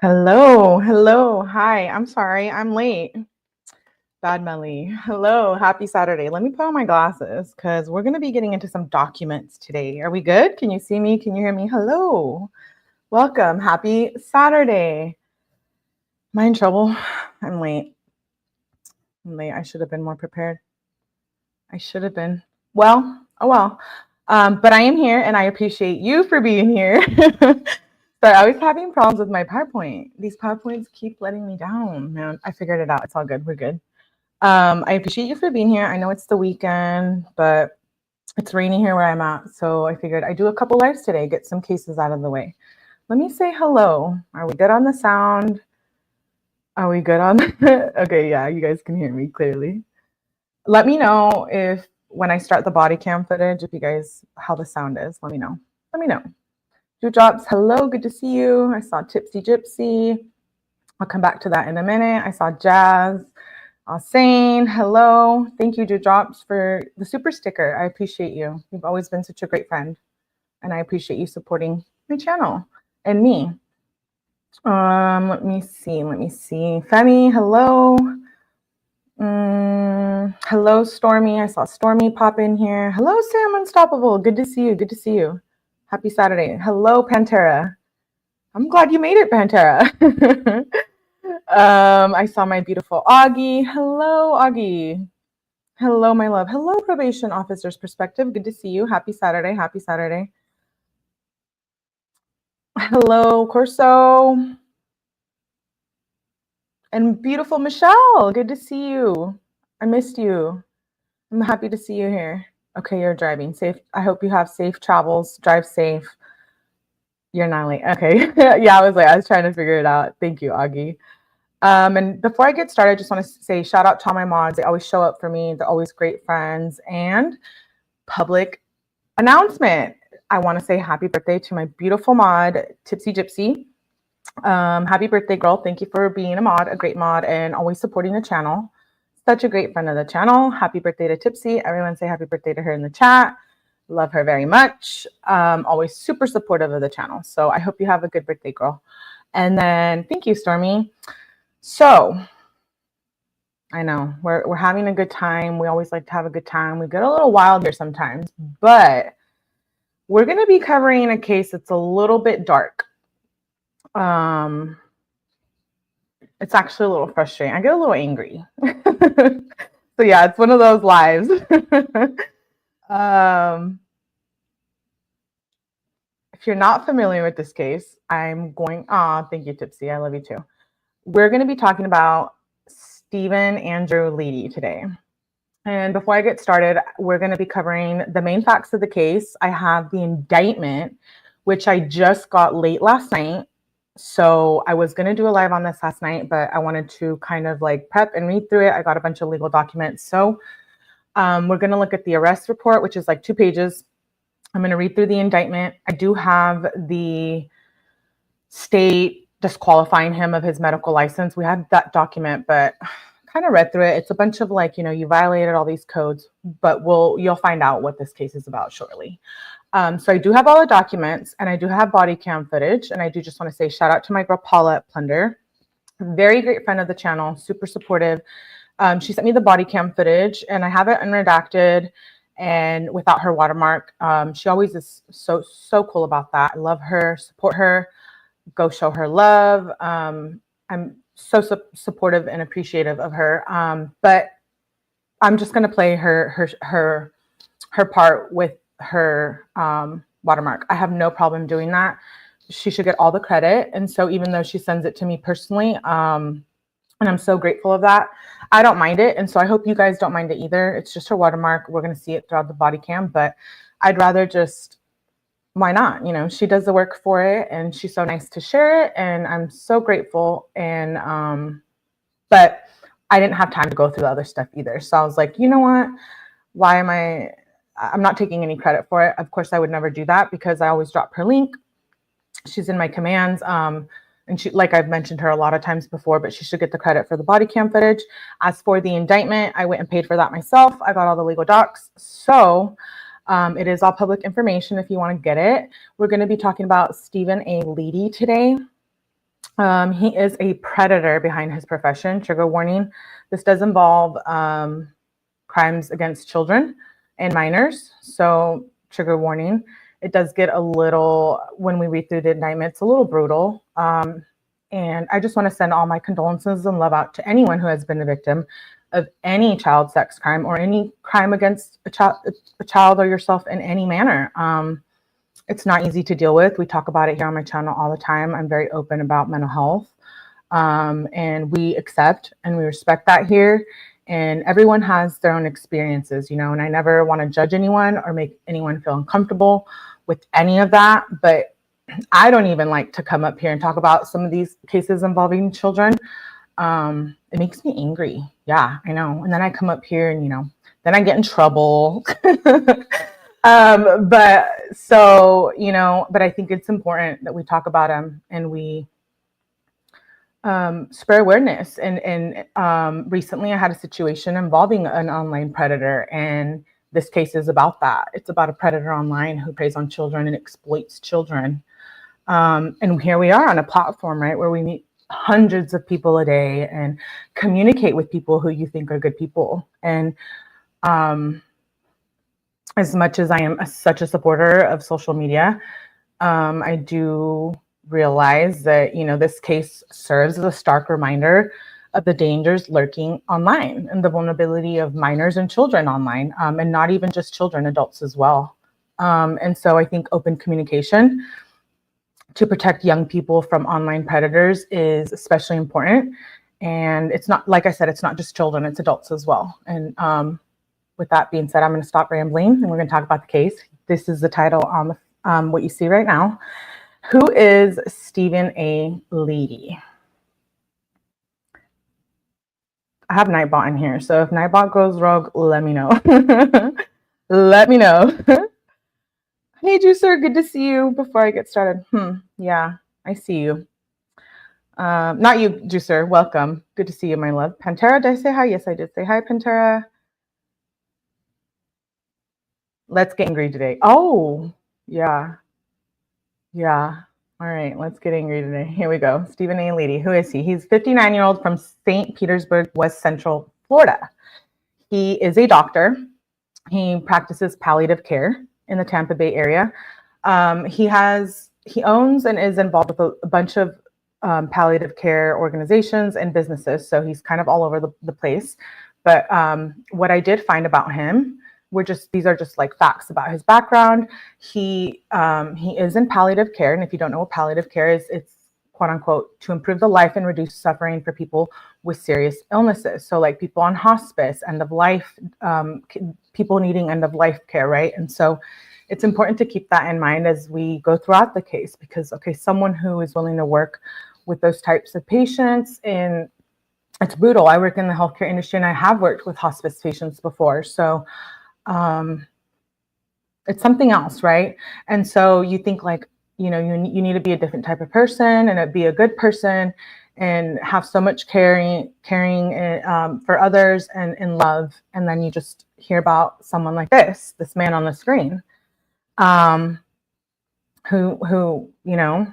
Hello, hello, hi. I'm sorry, I'm late. 𝗟𝗶𝗸𝗲. Hello, happy Saturday. Let me put on my glasses because we're going to be getting into some documents today. Are we good? Can you see me? Can you hear me? Hello, welcome. Happy Saturday. Am I in trouble? I'm late. I should have been more prepared. I should have been. Well, oh well. But I am here and I appreciate you for being here. Sorry, I was having problems with my PowerPoint. These PowerPoints keep letting me down, man. I figured it out. It's all good. We're good. I appreciate you for being here. I know it's the weekend, but it's rainy here where I'm at. So I figured I'd do a couple lives today, get some cases out of the way. Let me say hello. Are we good on the sound? Are we good on? Okay, yeah, you guys can hear me clearly. Let me know if when I start the body cam footage, if you guys, how the sound is. Let me know. Let me know. Dewdrops, hello, good to see you. I saw 𝗵𝐶𝐺𝐵𝗲. I'll come back to that in a minute. I saw Jazz. Sane, hello. Thank you, Dewdrops, for the super sticker. I appreciate you. You've always been such a great friend. And I appreciate you supporting my channel and me. Let me see. Femi, hello. Hello, Stormy. I saw Stormy pop in here. Hello, Sam Unstoppable. Good to see you. Good to see you. Happy Saturday. Hello, Pantera. I'm glad you made it, Pantera. I saw my beautiful Augie. Hello, Augie. Hello, my love. Hello, probation officer's perspective. Good to see you. Happy Saturday. Happy Saturday. Hello, Corso. And beautiful Michelle. Good to see you. I missed you. I'm happy to see you here. Okay, you're driving safe. I hope you have safe travels. Drive safe. You're not late. Okay. Yeah, I was trying to figure it out. Thank you, Augie. And before I get started, I just want to say shout out to all my mods. They always show up for me. They're always great friends. And public announcement. I want to say happy birthday to my beautiful mod, 𝗵𝐶𝐺𝐵𝗲. Happy birthday, girl. Thank you for being a mod, a great mod, and always supporting the channel. Such a great friend of the channel. Happy birthday to 𝗵𝐶. Everyone say happy birthday to her in the chat. Love her very much. Always super supportive of the channel. So I hope you have a good birthday, girl. And then thank you, Stormy. So I know we're having a good time. We always like to have a good time. We get a little wild here sometimes, but we're going to be covering a case that's a little bit dark. It's actually a little frustrating. I get a little angry. So yeah, it's one of those lives. If you're not familiar with this case, thank you, 𝗵𝐶. I love you too. We're going to be talking about Stephen Andrew Leedy today. And before I get started, we're going to be covering the main facts of the case. I have the indictment, which I just got late last night. So I was going to do a live on this last night, but I wanted to kind of like prep and read through it. I got a bunch of legal documents. So we're going to look at the arrest report, which is like 2 pages. I'm going to read through the indictment. I do have the state disqualifying him of his medical license. We had that document, but kind of read through it. It's a bunch of like, you violated all these codes, but you'll find out what this case is about shortly. So I do have all the documents and I do have body cam footage. And I do just want to say shout out to my girl Paula at Plunder. Very great friend of the channel, super supportive. She sent me the body cam footage and I have it unredacted and without her watermark. She always is so cool about that. I love her, support her, go show her love. I'm so supportive and appreciative of her. But I'm just going to play her part with her watermark. I have no problem doing that. She should get all the credit. And so even though she sends it to me personally, and I'm so grateful of that, I don't mind it. And so I hope you guys don't mind it either. It's just her watermark. We're going to see it throughout the body cam, but I'd rather just, why not? She does the work for it and she's so nice to share it. And I'm so grateful. And, but I didn't have time to go through the other stuff either. So I was like, you know what? I'm not taking any credit for it. Of course, I would never do that because I always drop her link. She's in my commands. And she, like I've mentioned her a lot of times before, but she should get the credit for the body cam footage. As for the indictment, I went and paid for that myself. I got all the legal docs. So it is all public information if you want to get it. We're going to be talking about Stephen A. Leedy today. He is a predator behind his profession. Trigger warning. This does involve crimes against children and minors. So trigger warning. It does get a little, when we read through the indictment, it's a little brutal. And I just want to send all my condolences and love out to anyone who has been a victim of any child sex crime or any crime against a child or yourself in any manner. It's not easy to deal with. We talk about it here on my channel all the time. I'm very open about mental health. And we accept and we respect that here. And everyone has their own experiences, you know, and I never want to judge anyone or make anyone feel uncomfortable with any of that. But I don't even like to come up here and talk about some of these cases involving children. It makes me angry. Yeah, I know. And then I come up here and, you know, then I get in trouble. But so, you know, but I think it's important that we talk about them and we spread awareness. And recently I had a situation involving an online predator, and this case is about that. It's about a predator online who preys on children and exploits children. And here we are on a platform, right, where we meet hundreds of people a day and communicate with people who you think are good people. And as much as I am such a supporter of social media, I do realize that, you know, this case serves as a stark reminder of the dangers lurking online and the vulnerability of minors and children online, and not even just children, adults as well. And so I think open communication to protect young people from online predators is especially important. And it's not, like I said, it's not just children, it's adults as well. And with that being said, I'm going to stop rambling and we're going to talk about the case. This is the title on what you see right now. Who is Stephen A. Leedy? I have 𝗏𝗏𝗏 in here, so if 𝗏𝗏𝗏 goes rogue, let me know. Let me know. Hey, Juicer, good to see you. Before I get started, yeah, I see you. Not you, Juicer. Welcome. Good to see you, my love. Pantera, did I say hi? Yes, I did say hi, Pantera. Let's get angry today. Oh, yeah. Yeah. All right, let's get angry today. Here we go. Stephen A. Leedy. Who is he? He's a 59-year-old from St. Petersburg, West Central Florida. He is a doctor. He practices palliative care in the Tampa Bay area. He owns and is involved with a bunch of palliative care organizations and businesses. So he's kind of all over the place. But what I did find about him, these are just like facts about his background. He is in palliative care. And if you don't know what palliative care is, it's quote unquote to improve the life and reduce suffering for people with serious illnesses. So like people on hospice, end of life, people needing end of life care, right? And so it's important to keep that in mind as we go throughout the case, because, okay, someone who is willing to work with those types of patients, and it's brutal. I work in the healthcare industry and I have worked with hospice patients before. So it's something else, right? And so you think like, you know, you need to be a different type of person and be a good person and have so much caring for others and in love. And then you just hear about someone like this man on the screen, who, you know,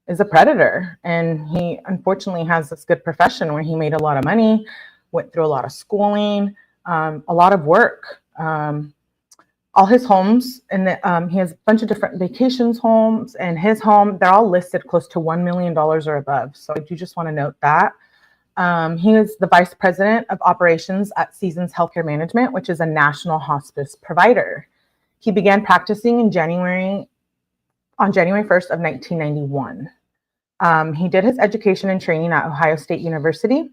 is a predator. And he unfortunately has this good profession where he made a lot of money, went through a lot of schooling, a lot of work. All his homes, and he has a bunch of different vacations homes, and his home, they're all listed close to $1 million or above. So I do just want to note that. He is the vice president of operations at Seasons Healthcare Management, which is a national hospice provider. He began practicing on January 1st of 1991. He did his education and training at Ohio State University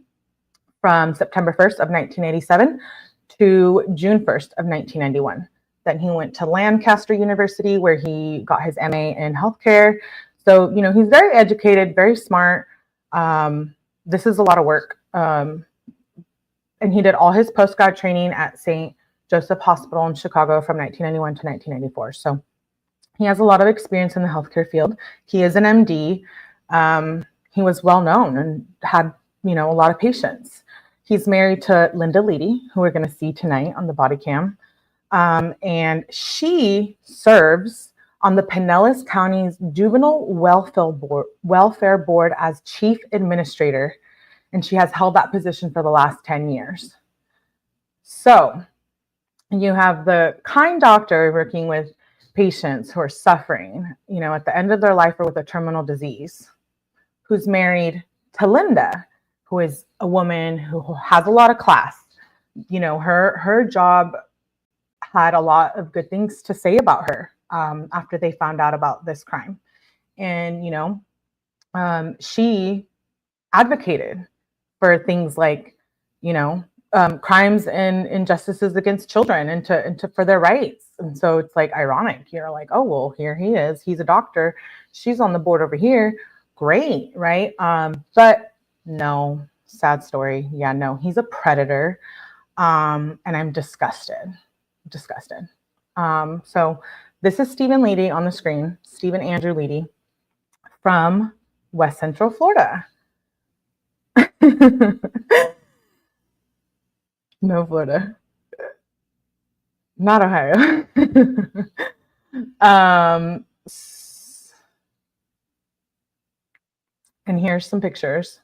from September 1st of 1987 to June 1st of 1991. Then he went to Lancaster University, where he got his MA in healthcare. So, you know, he's very educated, very smart. This is a lot of work. And he did all his postgrad training at St. Joseph Hospital in Chicago from 1991 to 1994. So he has a lot of experience in the healthcare field. He is an MD. He was well known and had, you know, a lot of patients. He's married to Linda Leedy, who we're going to see tonight on the body cam. And she serves on the Pinellas County's Juvenile Welfare Board as Chief Administrator, and she has held that position for the last 10 years. So you have the kind doctor working with patients who are suffering, at the end of their life or with a terminal disease, who's married to Linda, who is a woman who has a lot of class. Her job had a lot of good things to say about her after they found out about this crime. And, she advocated for things like, crimes and injustices against children and for their rights. And so it's like ironic. You're like, oh, well, here he is. He's a doctor. She's on the board over here. Great, right? But no, sad story. Yeah, no, he's a predator. And I'm disgusted. So this is Stephen Leedy on the screen, Stephen Andrew Leedy from West Central Florida. No, Florida. Not Ohio. And here's some pictures.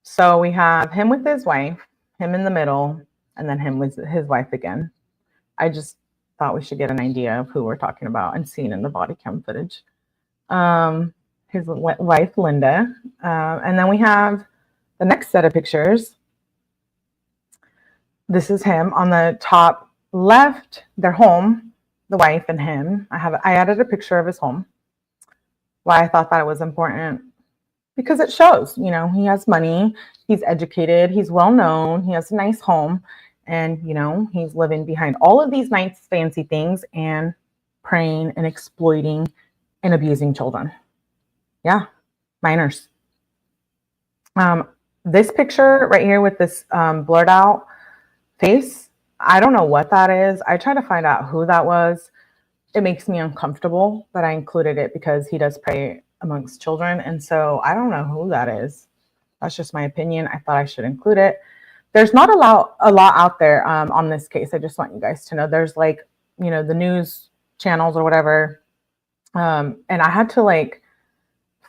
So we have him with his wife, him in the middle, and then him with his wife again. I just thought we should get an idea of who we're talking about and seen in the body cam footage. His wife, Linda. And then we have the next set of pictures. This is him on the top left. They're home, the wife and him. I added a picture of his home. Why I thought that it was important, because it shows, he has money, he's educated, he's well known, he has a nice home, and he's living behind all of these nice fancy things and preying and exploiting and abusing children. Yeah, minors. This picture right here with this blurred out face, I don't know what that is. I tried to find out who that was. It makes me uncomfortable, but I included it because he does prey amongst children. And so I don't know who that is. That's just my opinion. I thought I should include it. There's not a lot out there on this case. I just want you guys to know there's the news channels or whatever. And I had to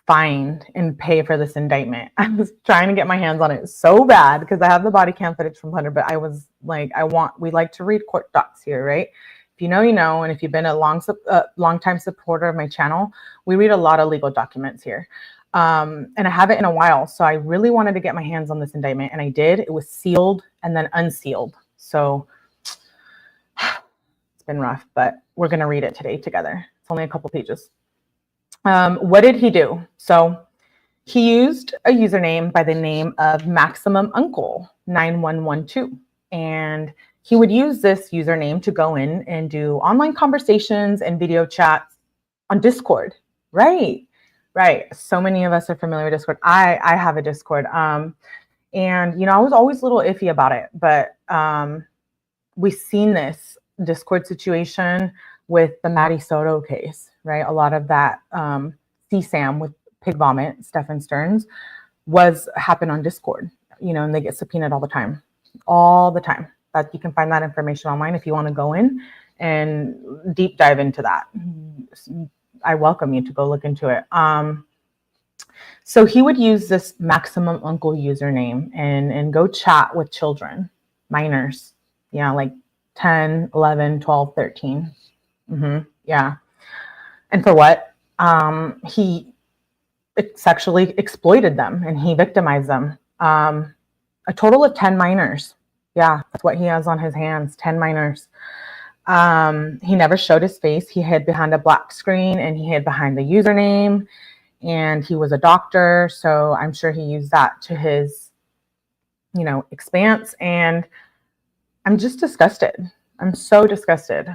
find and pay for this indictment. I was trying to get my hands on it so bad because I have the body cam footage from Hunter, but I was like, we like to read court docs here, right? If you know, you know, and if you've been a long time supporter of my channel, we read a lot of legal documents here. And I haven't in a while, so I really wanted to get my hands on this indictment, and I did. It was sealed and then unsealed. So it's been rough, but we're going to read it today together. It's only a couple pages. What did he do? So he used a username by the name of MaximumUncle9112, and he would use this username to go in and do online conversations and video chats on Discord. Right. So many of us are familiar with Discord. I have a Discord. And, you know, I was always a little iffy about it, but we've seen this Discord situation with the Maddie Soto case, right? A lot of that CSAM with pig vomit, Stephen Stearns, happened on Discord, you know, and they get subpoenaed all the time. That you can find that information online if you want to go in and deep dive into that. I welcome you to go look into it. So he would use this Maximum Uncle username and go chat with children, minors, yeah, like 10, 11, 12, 13. Yeah. And for what? He sexually exploited them and he victimized them. A total of 10 minors. Yeah, that's what he has on his hands, 10 minors. He never showed his face. He hid behind a black screen and he hid behind the username, and he was a doctor. So I'm sure he used that to his, you know, expanse. And I'm just disgusted. I'm so disgusted.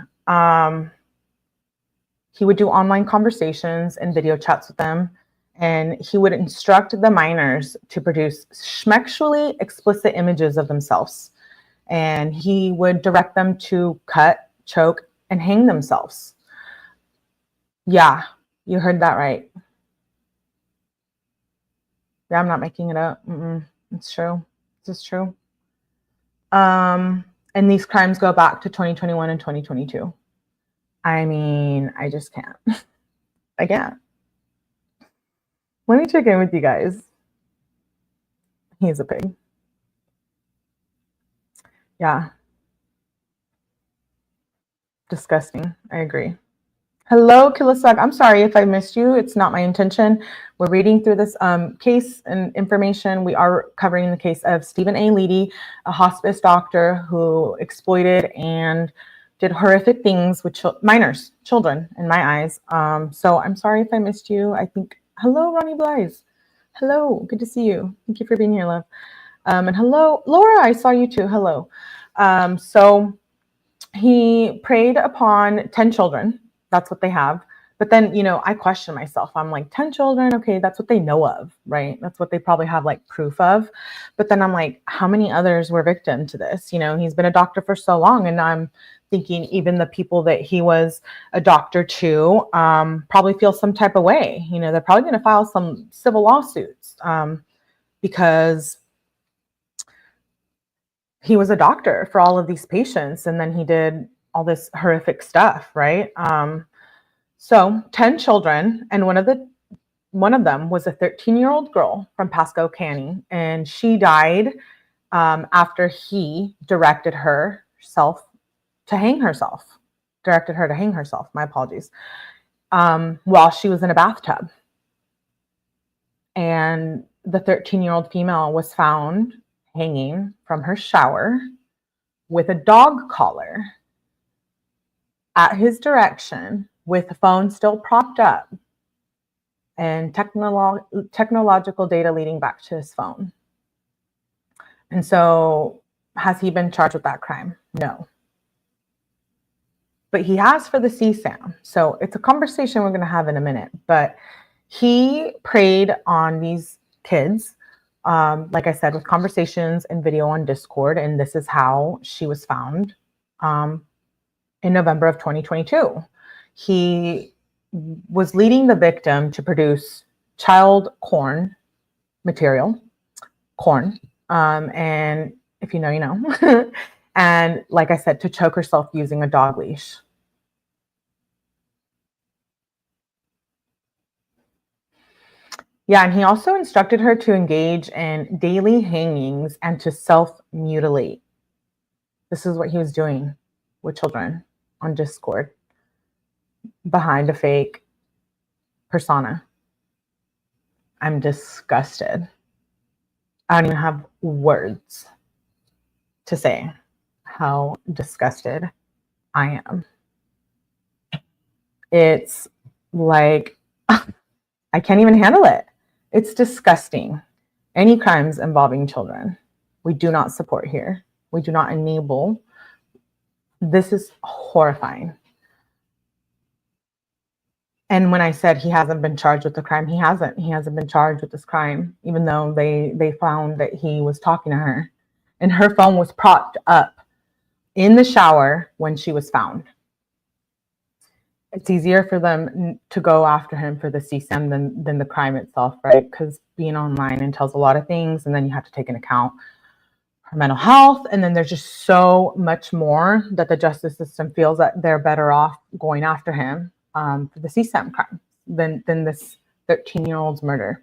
He would do online conversations and video chats with them, and he would instruct the minors to produce sexually explicit images of themselves. And he would direct them to cut, choke, and hang themselves. Yeah, you heard that right. Yeah, I'm not making it up. It's true. This is true. And these crimes go back to 2021 and 2022. I mean, I just can't. I can't. Let me check in with you guys. He's a pig. Yeah. Disgusting. I agree. Hello, Kilasag. I'm sorry if I missed you. It's not my intention. We're reading through this case and information. We are covering the case of Stephen A. Leedy, a hospice doctor who exploited and did horrific things with minors, children, in my eyes. So I'm sorry if I missed you. I think, hello, Ronnie Blythe. Hello, good to see you. Thank you for being here, love. And hello, Laura, I saw you too. Hello. So he preyed upon 10 children. That's what they have. But then, you know, I question myself. I'm like, 10 children, okay, that's what they know of, right? That's what they probably have like proof of. But then I'm like, how many others were victim to this? You know, he's been a doctor for so long, and I'm thinking even the people that he was a doctor to probably feel some type of way. You know, they're probably going to file some civil lawsuits because he was a doctor for all of these patients, and then he did all this horrific stuff, right? So 10 children, and one of them was a 13-year-old girl from Pasco County, and she died after he directed herself to hang herself. Directed her to hang herself, my apologies, while she was in a bathtub. And the 13-year-old female was found hanging from her shower with a dog collar at his direction, with the phone still propped up and technological data leading back to his phone. And so has he been charged with that crime? No. But he has for the 𝐶SAM. So it's a conversation we're going to have in a minute. But he preyed on these kids, like I said, with conversations and video on Discord. And this is how she was found in November of 2022. He was leading the victim to produce child corn material, corn, and if you know, you know. And like I said, to choke herself using a dog leash. Yeah, and he also instructed her to engage in daily hangings and to self-mutilate. This is what he was doing with children on Discord behind a fake persona. I'm disgusted. I don't even have words to say how disgusted I am. It's like, I can't even handle it. It's disgusting. Any crimes involving children, we do not support here. We do not enable. This is horrifying. And when I said he hasn't been charged with the crime, he hasn't. He hasn't been charged with this crime, even though they found that he was talking to her. And her phone was propped up in the shower when she was found. It's easier for them to go after him for the 𝐶SAM than the crime itself, right? Because being online entails a lot of things, and then you have to take into account her mental health. And then there's just so much more that the justice system feels that they're better off going after him for the 𝐶SAM crime than this 13-year-old's murder.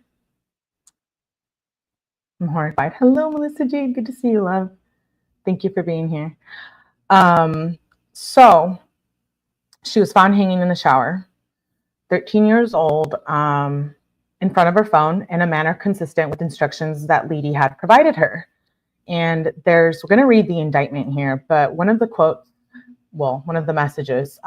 I'm horrified. Hello, Melissa G. Good to see you, love. Thank you for being here. So she was found hanging in the shower, 13 years old, in front of her phone in a manner consistent with instructions that Leedy had provided her. And we're going to read the indictment here, but one of the quotes, well, one of the messages,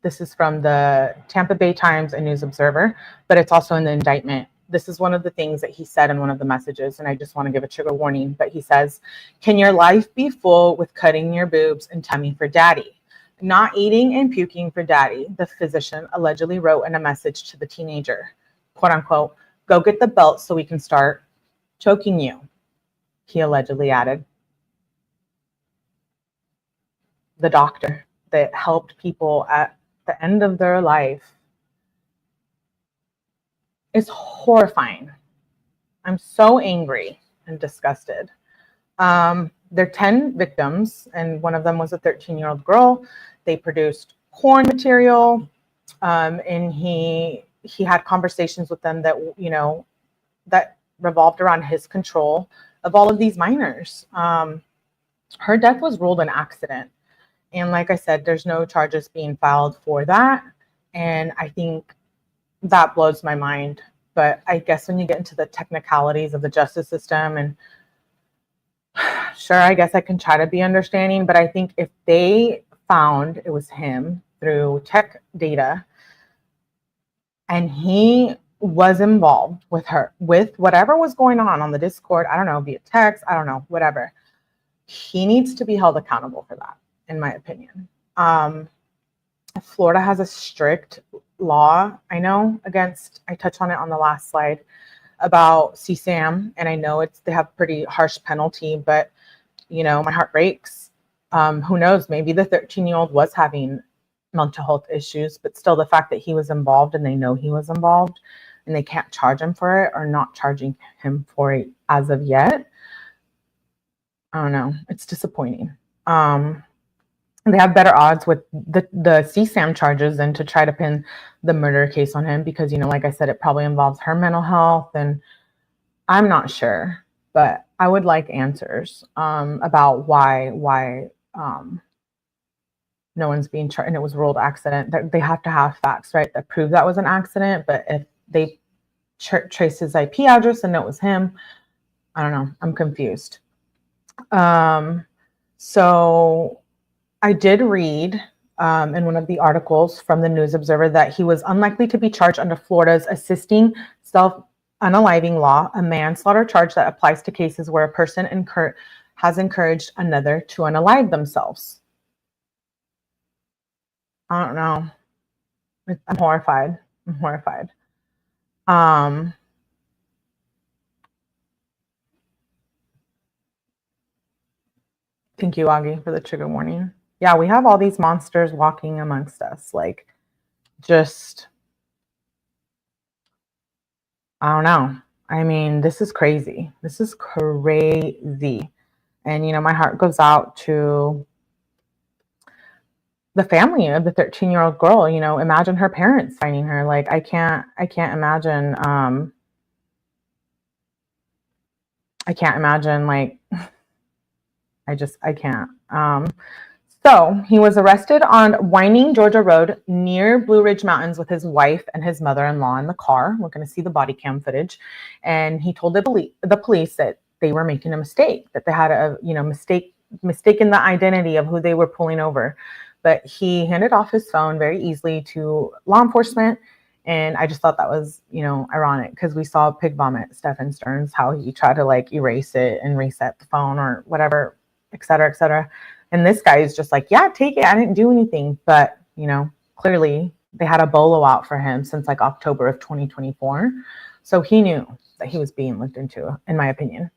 this is from the Tampa Bay Times and News Observer, but it's also in the indictment. This is one of the things that he said in one of the messages, and I just want to give a trigger warning, but he says, "Can your life be full with cutting your boobs and tummy for daddy? Not eating and puking for daddy," the physician allegedly wrote in a message to the teenager, quote unquote, "Go get the belt so we can start choking you," he allegedly added. The doctor that helped people at the end of their life. It's horrifying. I'm so angry and disgusted. There are 10 victims, and one of them was a 13-year-old girl. They produced corn material, and he he had conversations with them that, you know, that revolved around his control of all of these minors. Her death was ruled an accident. And like I said, there's no charges being filed for that. And I think that blows my mind. But I guess when you get into the technicalities of the justice system, and sure, I guess I can try to be understanding, but I think if they found it was him through tech data and he was involved with her, with whatever was going on the Discord, I don't know, via text, I don't know, whatever, he needs to be held accountable for that, in my opinion. Florida has a strict law, I know, against, I touched on it on the last slide, about CSAM, and I know they have pretty harsh penalty, but you know, my heart breaks. Who knows, maybe the 13-year-old was having mental health issues, but still the fact that he was involved and they know he was involved and they can't charge him for it, or not charging him for it as of yet, I don't know, it's disappointing. They have better odds with the CSAM charges than to try to pin the murder case on him, because, you know, like I said, it probably involves her mental health, and I'm not sure, but I would like answers about why no one's being charged and it was ruled accident. They have to have facts, right, that prove that was an accident. But if they trace his IP address and know it was him, I don't know, I'm confused. So I did read in one of the articles from the News Observer that he was unlikely to be charged under Florida's assisting self-unaliving law, a manslaughter charge that applies to cases where a person has encouraged another to unalive themselves. I don't know. I'm horrified. I'm horrified. Thank you, Augie, for the trigger warning. Yeah, we have all these monsters walking amongst us. Like, just, I don't know. I mean, this is crazy. This is crazy. And, you know, my heart goes out to the family of the 13-year-old girl. You know, imagine her parents finding her. Like, I can't imagine. I can't imagine, like, I can't. So he was arrested on Winding Georgia Road near Blue Ridge Mountains with his wife and his mother-in-law in the car. We're going to see the body cam footage. And he told the police that they were making a mistake, that they had a, you know, mistaken the identity of who they were pulling over. But he handed off his phone very easily to law enforcement. And I just thought that was, you know, ironic, because we saw pig vomit Stephen Stearns, how he tried to like erase it and reset the phone or whatever, et cetera, et cetera. And this guy is just like, yeah, take it. I didn't do anything. But, you know, clearly they had a bolo out for him since like October of 2024. So he knew that he was being looked into, in my opinion.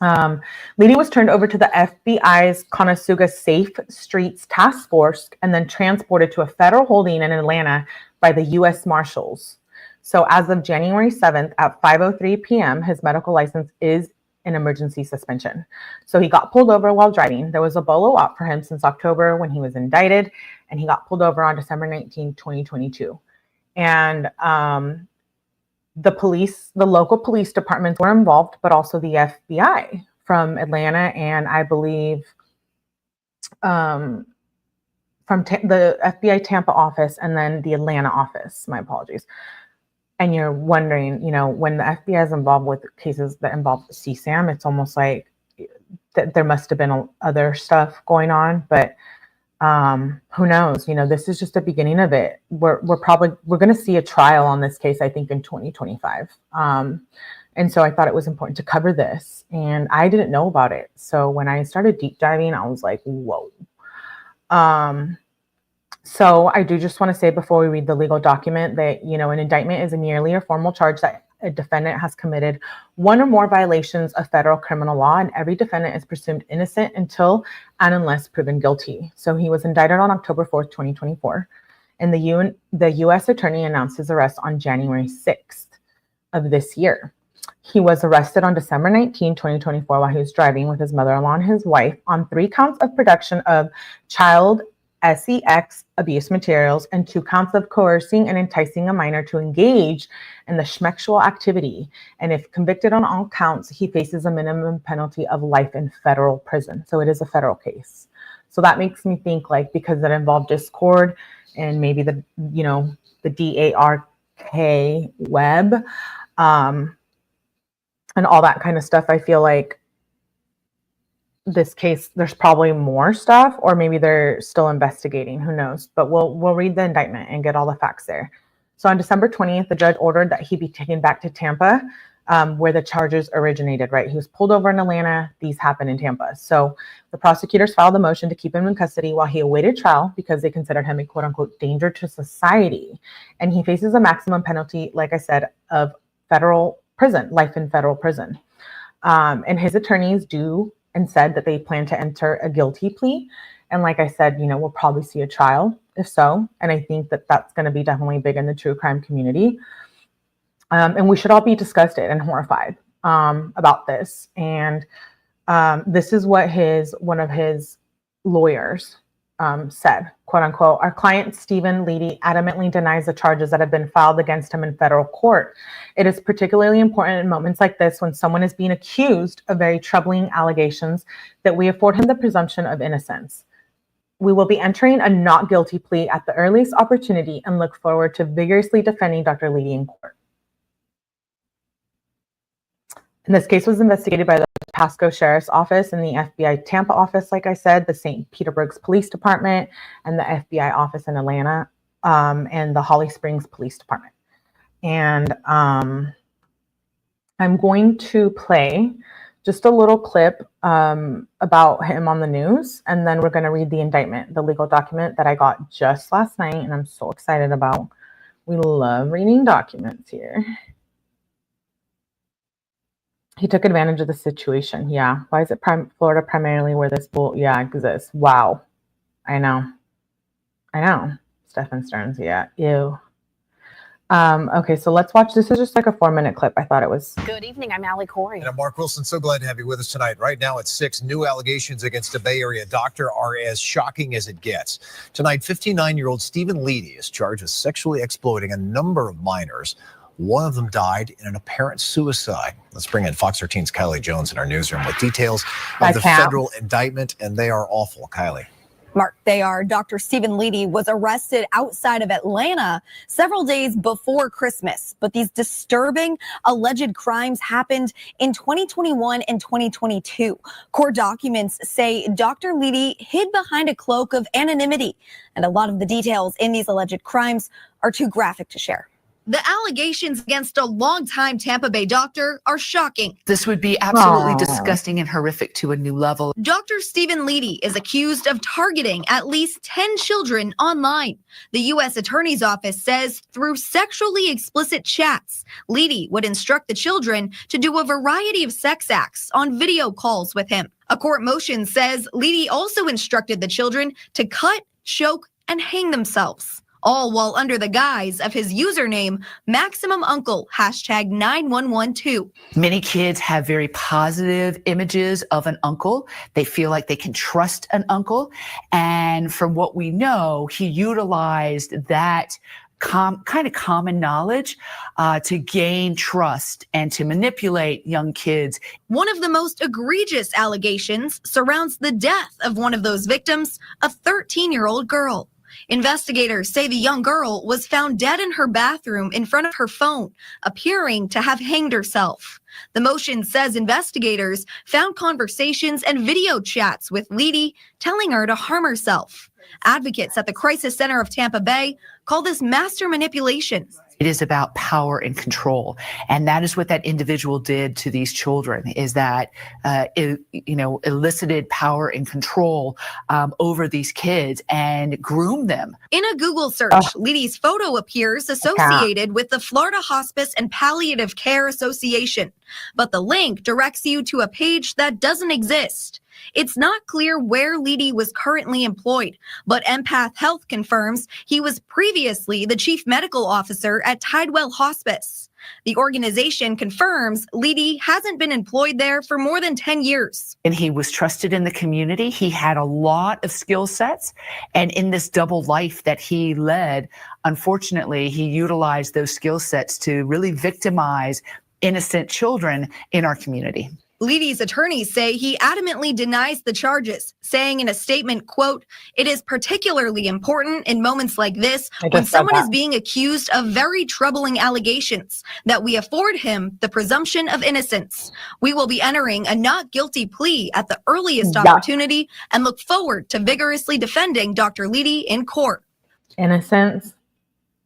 Leedy was turned over to the FBI's Conestoga Safe Streets Task Force and then transported to a federal holding in Atlanta by the U.S. Marshals. So as of January 7th at 5:03 p.m., his medical license is an emergency suspension. So he got pulled over while driving. There was a bolo out for him since October when he was indicted, and he got pulled over on December 19, 2022. And the local police departments were involved, but also the FBI from Atlanta, and I believe from the FBI Tampa office, and then the Atlanta office. My apologies. And you're wondering, you know, when the FBI is involved with cases that involve CSAM, it's almost like there must have been other stuff going on, but who knows? You know, this is just the beginning of it. We're going to see a trial on this case, I think, in 2025. And so I thought it was important to cover this, and I didn't know about it. So when I started deep diving, I was like, whoa. So I do just want to say before we read the legal document that, you know, an indictment is a merely a formal charge that a defendant has committed one or more violations of federal criminal law, and every defendant is presumed innocent until and unless proven guilty. So he was indicted on October 4th, 2024, and the U.S. attorney announced his arrest on January 6th of this year. He was arrested on December 19, 2024, while he was driving with his mother-in-law and his wife on 3 counts of production of child sex abuse materials and 2 counts of coercing and enticing a minor to engage in the 𝗪𝐶ual activity. And if convicted on all counts, he faces a minimum penalty of life in federal prison. So it is a federal case. So that makes me think, like, because it involved Discord and maybe the, you know, the DARK web, and all that kind of stuff, I feel like this case, there's probably more stuff, or maybe they're still investigating, who knows, but we'll read the indictment and get all the facts there. So on December 20th, the judge ordered that he be taken back to Tampa, where the charges originated, right? He was pulled over in Atlanta. These happened in Tampa. So the prosecutors filed a motion to keep him in custody while he awaited trial because they considered him a quote unquote danger to society. And he faces a maximum penalty, like I said, of federal prison, life in federal prison. And his attorneys do and said that they plan to enter a guilty plea. And like I said, you know, we'll probably see a trial if so. And I think that that's going to be definitely big in the true crime community. And we should all be disgusted and horrified about this. And this is what one of his lawyers said, quote unquote, "Our client, Stephen Leedy, adamantly denies the charges that have been filed against him in federal court. It is particularly important in moments like this when someone is being accused of very troubling allegations that we afford him the presumption of innocence. We will be entering a not guilty plea at the earliest opportunity and look forward to vigorously defending Dr. Leedy in court." And this case was investigated by the Pasco Sheriff's Office and the FBI Tampa office, like I said, the St. Petersburg Police Department, and the FBI office in Atlanta, and the Holly Springs Police Department. And I'm going to play just a little clip about him on the news, and then we're going to read the indictment, the legal document that I got just last night, and I'm so excited about. We love reading documents here. He took advantage of the situation. Yeah. Why is it Florida primarily where this exists? Wow. I know. Stephen Stearns. Yeah. Ew. Okay, so let's watch. This is just like a 4-minute clip. I thought it was. Good evening. I'm Allie Corey. And I'm Mark Wilson. So glad to have you with us tonight. Right now at 6, new allegations against a Bay Area doctor are as shocking as it gets. Tonight, 59-year-old Stephen Leedy is charged with sexually exploiting a number of minors. One of them died in an apparent suicide. Let's bring in Fox 13's Kylie Jones in our newsroom with details of the federal indictment, and they are awful. Kylie. Mark, they are. Dr. Stephen Leedy was arrested outside of Atlanta several days before Christmas. But these disturbing alleged crimes happened in 2021 and 2022. Court documents say Dr. Leedy hid behind a cloak of anonymity, and a lot of the details in these alleged crimes are too graphic to share. The allegations against a longtime Tampa Bay doctor are shocking. This would be absolutely disgusting and horrific to a new level. Dr. Stephen Leedy is accused of targeting at least 10 children online. The U.S. Attorney's Office says through sexually explicit chats, Leedy would instruct the children to do a variety of sex acts on video calls with him. A court motion says Leedy also instructed the children to cut, choke, and hang themselves, all while under the guise of his username, #MaximumUncle, #9112. Many kids have very positive images of an uncle. They feel like they can trust an uncle. And from what we know, he utilized that kind of common knowledge to gain trust and to manipulate young kids. One of the most egregious allegations surrounds the death of one of those victims, a 13-year-old girl. Investigators say the young girl was found dead in her bathroom in front of her phone, appearing to have hanged herself. The motion says investigators found conversations and video chats with Leedy telling her to harm herself. Advocates at the Crisis Center of Tampa Bay call this master manipulation. It is about power and control. And that is what that individual did to these children, is that, elicited power and control over these kids and groomed them. In a Google search, Leedy's photo appears associated with the Florida Hospice and Palliative Care Association, but the link directs you to a page that doesn't exist. It's not clear where Leedy was currently employed, but Empath Health confirms he was previously the chief medical officer at Tidwell Hospice. The organization confirms Leedy hasn't been employed there for more than 10 years. And he was trusted in the community. He had a lot of skill sets. And in this double life that he led, unfortunately, he utilized those skill sets to really victimize innocent children in our community. Leedy's attorneys say he adamantly denies the charges, saying in a statement, quote, "It is particularly important in moments like this when someone is being accused of very troubling allegations that we afford him the presumption of innocence. We will be entering a not guilty plea at the earliest opportunity and look forward to vigorously defending Dr. Leedy in court." Innocence?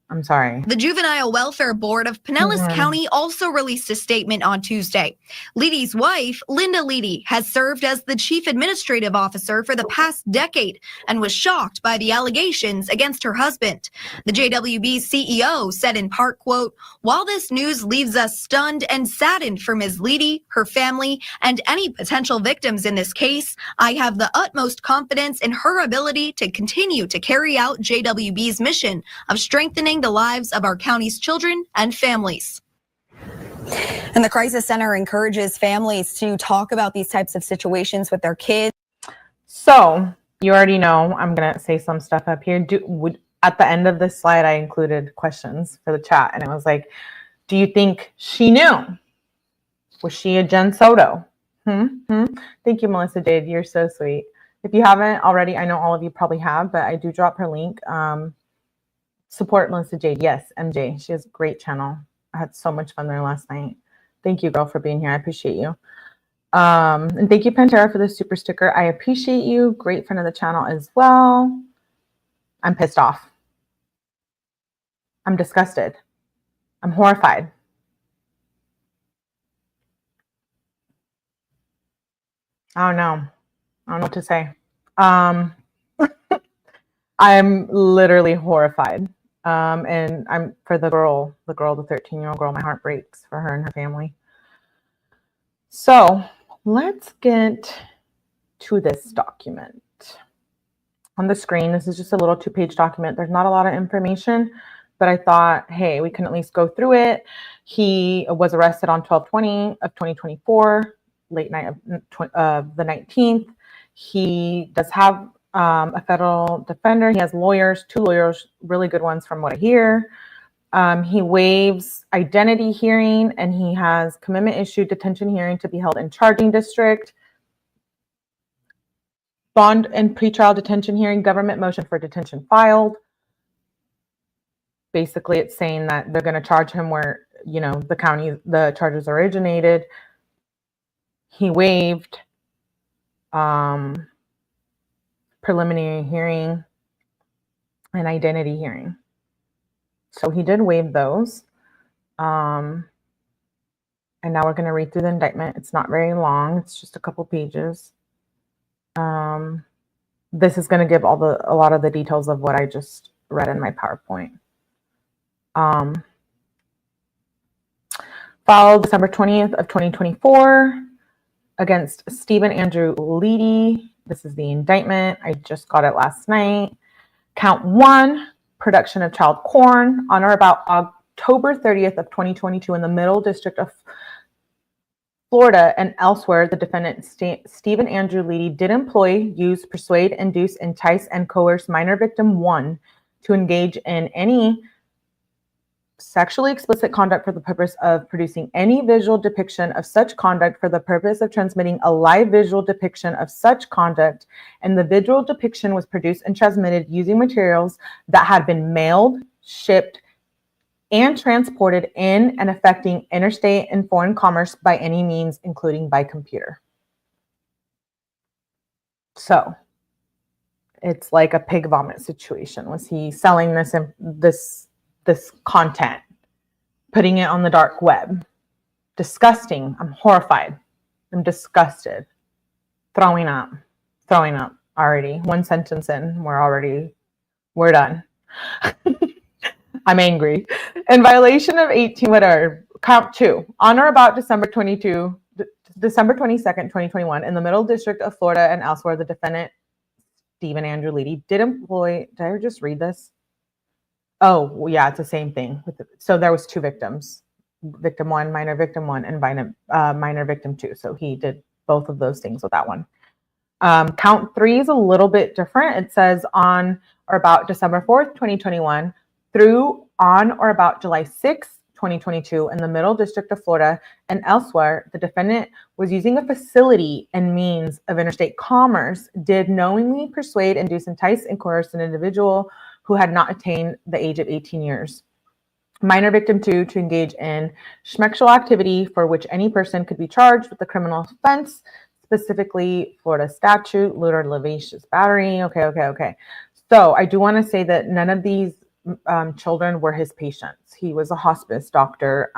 I'm sorry. The Juvenile Welfare Board of Pinellas County also released a statement on Tuesday. Leedy's wife, Linda Leedy, has served as the chief administrative officer for the past decade and was shocked by the allegations against her husband. The JWB's CEO said in part, quote, "While this news leaves us stunned and saddened for Ms. Leedy, her family, and any potential victims in this case, I have the utmost confidence in her ability to continue to carry out JWB's mission of strengthening the lives of our county's children and families." And the Crisis Center encourages families to talk about these types of situations with their kids. So you already know I'm going to say some stuff up here. At the end of this slide, I included questions for the chat. And it was like, do you think she knew? Was she a Jen Soto? Thank you, Melissa Jade. You're so sweet. If you haven't already, I know all of you probably have, but I do drop her link. Support Melissa Jade. Yes, MJ. She has a great channel. I had so much fun there last night. Thank you, girl, for being here. I appreciate you. And thank you, Pantera, for the super sticker. I appreciate you. Great friend of the channel as well. I'm pissed off. I'm disgusted. I'm horrified. I don't know. I don't know what to say. I'm literally horrified. And I'm for the girl, the 13-year-old girl, my heart breaks for her and her family. So let's get to this document. On the screen, this is just a little 2-page document. There's not a lot of information, but I thought, hey, we can at least go through it. He was arrested on 12/20 of 2024, late night of the 19th. He does have a federal defender. He has lawyers, 2 lawyers, really good ones from what I hear. He waives identity hearing, and he has commitment issued detention hearing to be held in charging district. Bond and pretrial detention hearing, government motion for detention filed. Basically, it's saying that they're going to charge him where, you know, the county, the charges originated. He waived preliminary hearing and identity hearing. So he did waive those. And now we're going to read through the indictment. It's not very long. It's just a couple pages. This is going to give a lot of the details of what I just read in my PowerPoint. Filed December 20th of 2024 against Stephen Andrew Leedy. This is the indictment. I just got it last night. Count 1, production of child porn on or about October 30th of 2022 in the Middle District of Florida and elsewhere. The defendant, Stephen Andrew Leedy, did employ, use, persuade, induce, entice, and coerce minor victim 1 to engage in any sexually explicit conduct for the purpose of producing any visual depiction of such conduct for the purpose of transmitting a live visual depiction of such conduct, and the visual depiction was produced and transmitted using materials that had been mailed, shipped, and transported in and affecting interstate and foreign commerce by any means, including by computer. So it's like a pig vomit situation. Was he selling this content, putting it on the dark web? Disgusting. I'm horrified. I'm disgusted. Throwing up already. 1 sentence in, we're done. I'm angry. In violation of 18, whatever, count 2, on or about December 22nd, 2021, in the Middle District of Florida and elsewhere, the defendant, Stephen Andrew Leedy, did employ, did I just read this? Oh, yeah, it's the same thing. So there was 2 victims. victim 1, minor victim 1, and minor victim 2. So he did both of those things with that one. Count 3 is a little bit different. It says on or about December 4th, 2021 through on or about July 6th, 2022 in the Middle District of Florida and elsewhere, the defendant was using a facility and means of interstate commerce, did knowingly persuade, induce, entice, and coerce an individual who had not attained the age of 18 years. Minor victim 2 to engage in 𝗔𝐵𝗔al activity for which any person could be charged with a criminal offense, specifically Florida statute, lewd or lascivious battery. Okay. So I do want to say that none of these children were his patients. He was a hospice doctor.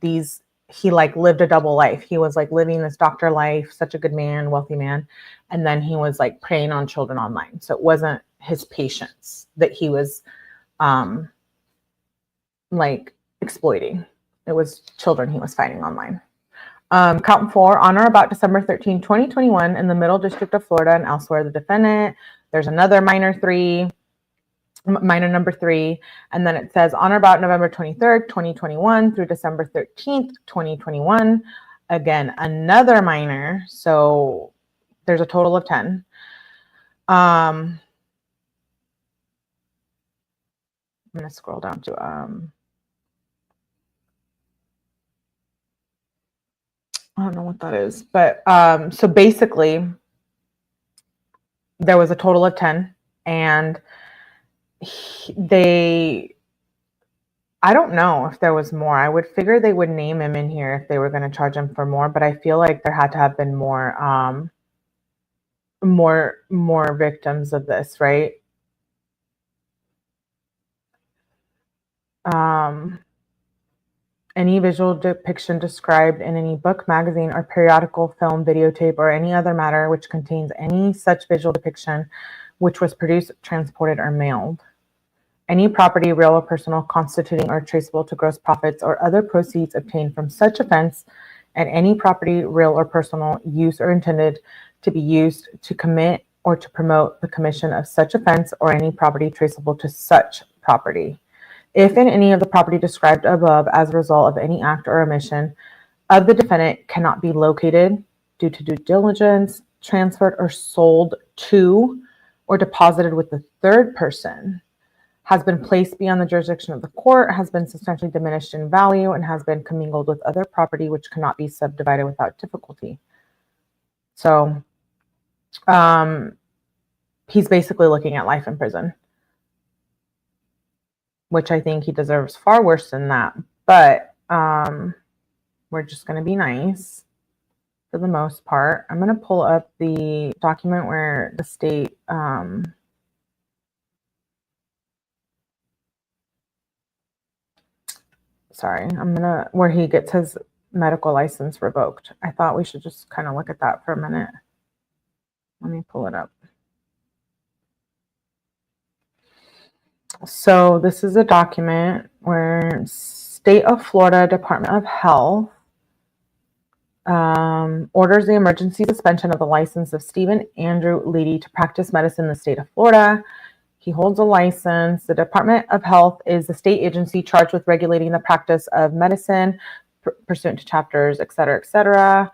He like lived a double life. He was like living this doctor life, such a good man, wealthy man. And then he was like preying on children online. So it wasn't his patients that he was like exploiting. It was children he was fighting online. Count 4, on or about December 13, 2021 in the Middle District of Florida and elsewhere, the defendant, there's another minor number 3, and then it says on or about November 23rd, 2021 through December 13th, 2021, again, another minor. So there's a total of 10. I'm going to scroll down to, I don't know what that is, but so basically there was a total of 10, and I don't know if there was more. I would figure they would name him in here if they were going to charge him for more, but I feel like there had to have been more victims of this, right? Any visual depiction described in any book, magazine, or periodical, film, videotape, or any other matter which contains any such visual depiction which was produced, transported, or mailed. Any property, real or personal, constituting or traceable to gross profits or other proceeds obtained from such offense, and any property, real or personal, used or intended to be used to commit or to promote the commission of such offense, or any property traceable to such property. If in any of the property described above as a result of any act or omission of the defendant cannot be located due to due diligence, transferred or sold to or deposited with the third person, has been placed beyond the jurisdiction of the court, has been substantially diminished in value, and has been commingled with other property which cannot be subdivided without difficulty. So he's basically looking at life in prison, which I think he deserves far worse than that. But we're just going to be nice for the most part. I'm going to pull up the document where the state where he gets his medical license revoked. I thought we should just kind of look at that for a minute. Let me pull it up. So this is a document where State of Florida Department of Health orders the emergency suspension of the license of Stephen Andrew Leedy to practice medicine in the state of Florida. He holds a license. The Department of Health is the state agency charged with regulating the practice of medicine pursuant to chapters, et cetera, et cetera.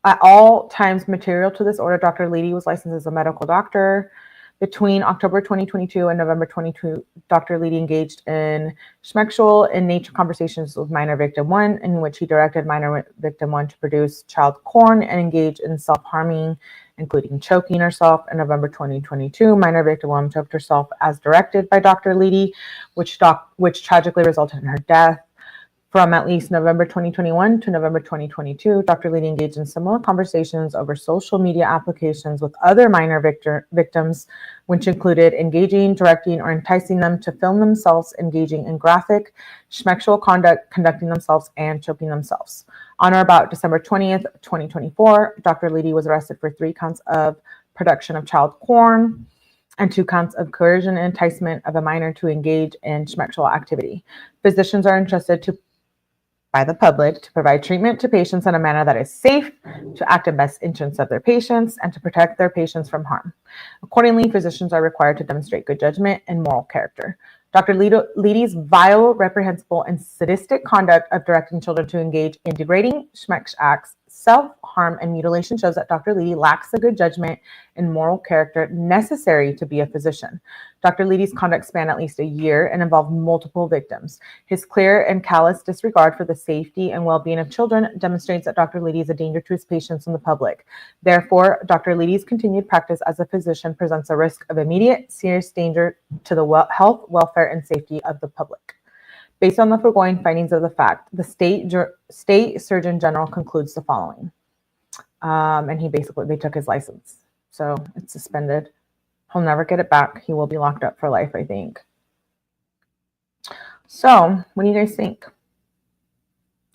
At all times material to this order, Dr. Leedy was licensed as a medical doctor. Between October 2022 and November 22, Dr. Leedy engaged in 𝗔𝐵𝗔al in nature conversations with minor victim 1, in which he directed minor victim 1 to produce child porn and engage in self-harming, including choking herself. In November 2022, minor victim 1 choked herself as directed by Dr. Leedy, which tragically resulted in her death. From at least November 2021 to November 2022, Dr. Leedy engaged in similar conversations over social media applications with other minor victims, which included engaging, directing, or enticing them to film themselves engaging in graphic 𝗔𝐵𝗔al conduct, conducting themselves, and choking themselves. On or about December 20th, 2024, Dr. Leedy was arrested for 3 counts of production of child porn and 2 counts of coercion and enticement of a minor to engage in 𝗔𝐵𝗔al activity. Physicians are entrusted by the public to provide treatment to patients in a manner that is safe, to act in best interests of their patients, and to protect their patients from harm. Accordingly, physicians are required to demonstrate good judgment and moral character. Dr. Leedy's vile, reprehensible, and sadistic conduct of directing children to engage in degrading schmecks acts, self-harm, and mutilation shows that Dr. Leedy lacks the good judgment and moral character necessary to be a physician. Dr. Leedy's conduct spanned at least a year and involved multiple victims. His clear and callous disregard for the safety and well-being of children demonstrates that Dr. Leedy is a danger to his patients and the public. Therefore, Dr. Leedy's continued practice as a physician presents a risk of immediate, serious danger to the health, welfare, and safety of the public. Based on the foregoing findings of the fact, the state Surgeon General concludes the following. And they took his license. So it's suspended. He'll never get it back. He will be locked up for life, I think. So what do you guys think?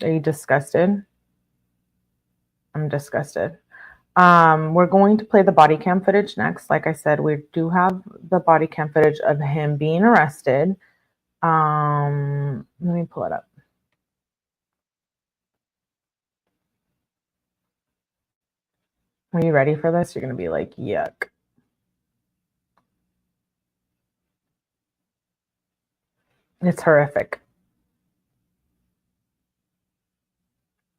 Are you disgusted? I'm disgusted. We're going to play the body cam footage next. Like I said, we do have the body cam footage of him being arrested. Let me pull it up. Are you ready for this? You're going to be like, yuck. It's horrific.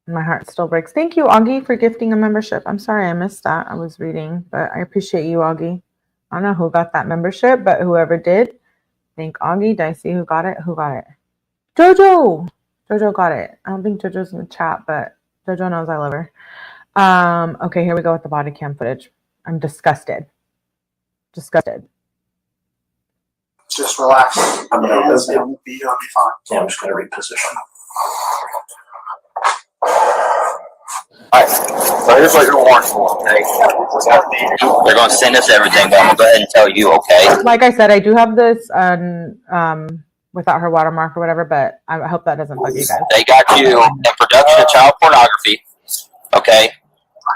My heart still breaks. Thank you, Augie, for gifting a membership. I'm sorry I missed that. I was reading, but I appreciate you, Augie. I don't know who got that membership, but whoever did, thank Augie. Did I see who got it? Who got it? Jojo. Jojo got it. I don't think Jojo's in the chat, but Jojo knows I love her. Okay, here we go with the body cam footage. I'm disgusted. Disgusted. Just relax. You'll be fine. Yeah, I'm just going to reposition. Alright, so here's what your warrant's for, okay? They're going to send us everything, but I'm going to go ahead and tell you, okay? Like I said, I do have this without her watermark or whatever, but I hope that doesn't bug you guys. They got you in production of child pornography, okay?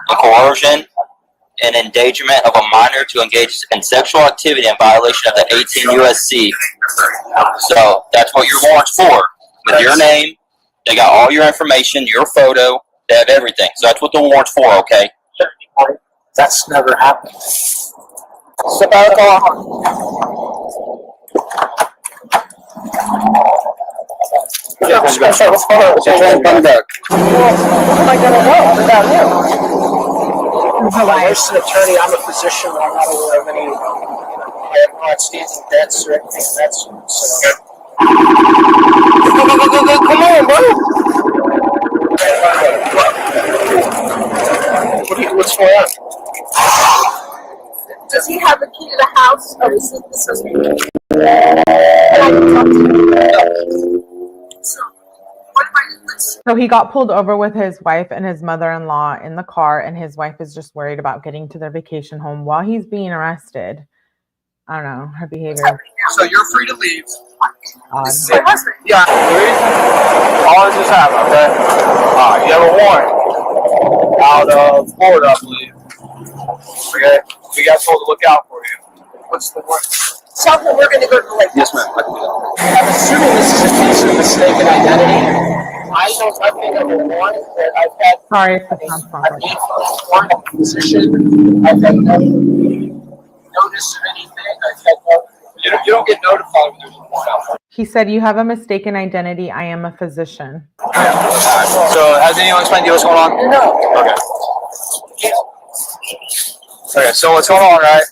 In coercion and endangerment of a minor to engage in sexual activity in violation of the 18 USC. So that's what your warrant's for. With your name, they got all your information, your photo, they have everything. So that's what the warrant's for, okay? That's never happened. Step out of the car. Yeah, what's going on? What's going on? What am I going to know about him? I'm an attorney. I'm a physician. I'm not aware of any outstanding debts or anything of that sort. So. Come on, bro. What's going on? Does he have a key to the house, or is this me? So, what am I doing? So he got pulled over with his wife and his mother-in-law in the car, and his wife is just worried about getting to their vacation home while he's being arrested. I don't know, her behavior. So you're free to leave. This is my husband. Yeah. All this is happening, okay? You have a warrant out of Florida, I believe. Okay? We got told to look out for you. What's the word? Tell him we're going to go to the lake. Yes, ma'am. I can do that. I'm assuming this is a case of mistaken identity. I know nothing of a warrant that I've had. Sorry if it sounds I've wrong. made for a warrant position. I've had no notice of anything. I've had no. You don't get notified when there's a warrant out for you. He said, "You have a mistaken identity. I am a physician." So has anyone explained to you what's going on? No. Okay. Okay, so what's going on, right?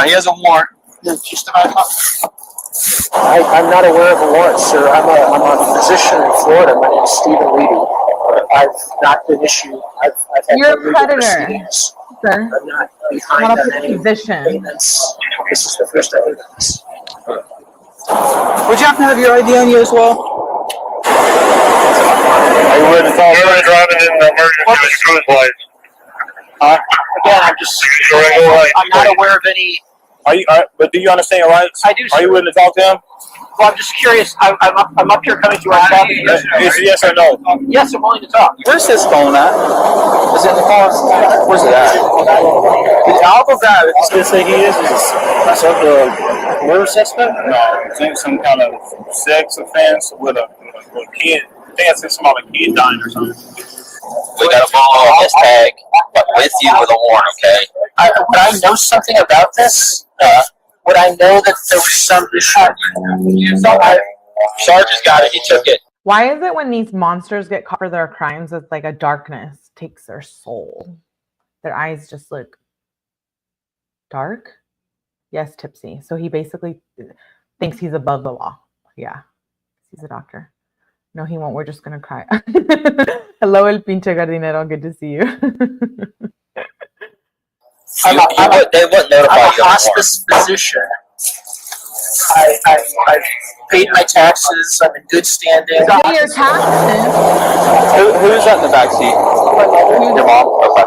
He has a warrant. Just about. I'm not aware of a warrant, sir. I'm a physician in Florida. My name is Stephen Leedy. I've not been issued. I've had You're a no legal predator, proceedings. sir. I'm not behind Not on a any physician. payments. This is the first I've heard of this. Would you happen to have your ID on you as well? Are you willing to talk? You're driving in the emergency cruise lights. Again, I'm not aware of any. But do you understand your rights? I do, Are you sir. willing to talk to him? Well, I'm just curious. I'm up here coming to our talk. Is it yes or no? Yes, I'm willing to talk. Where's his phone at? Is it in the car? Where's it at? I'll go grab it. They say he is a murder suspect? No, I think some kind of sex offense with a kid. I think it's something about a kid dying or something. We got a ball on this tag, but with you with a warrant, okay? Would I know something about this? Would I know that there was some issue? Sarge has got it. He took it. Why is it when these monsters get caught for their crimes, it's like a darkness takes their soul? Their eyes just look dark? Yes, tipsy. So he basically thinks he's above the law. Yeah, he's a doctor. No, he won't. We're just going to cry. Hello, 𝗟𝗶𝗸𝗲. Good to see you. They wouldn't notify I'm a you. hospice physician. I paid my taxes. I'm in good standing. Pay your taxes. Who's that in the back seat? Your mom? Okay.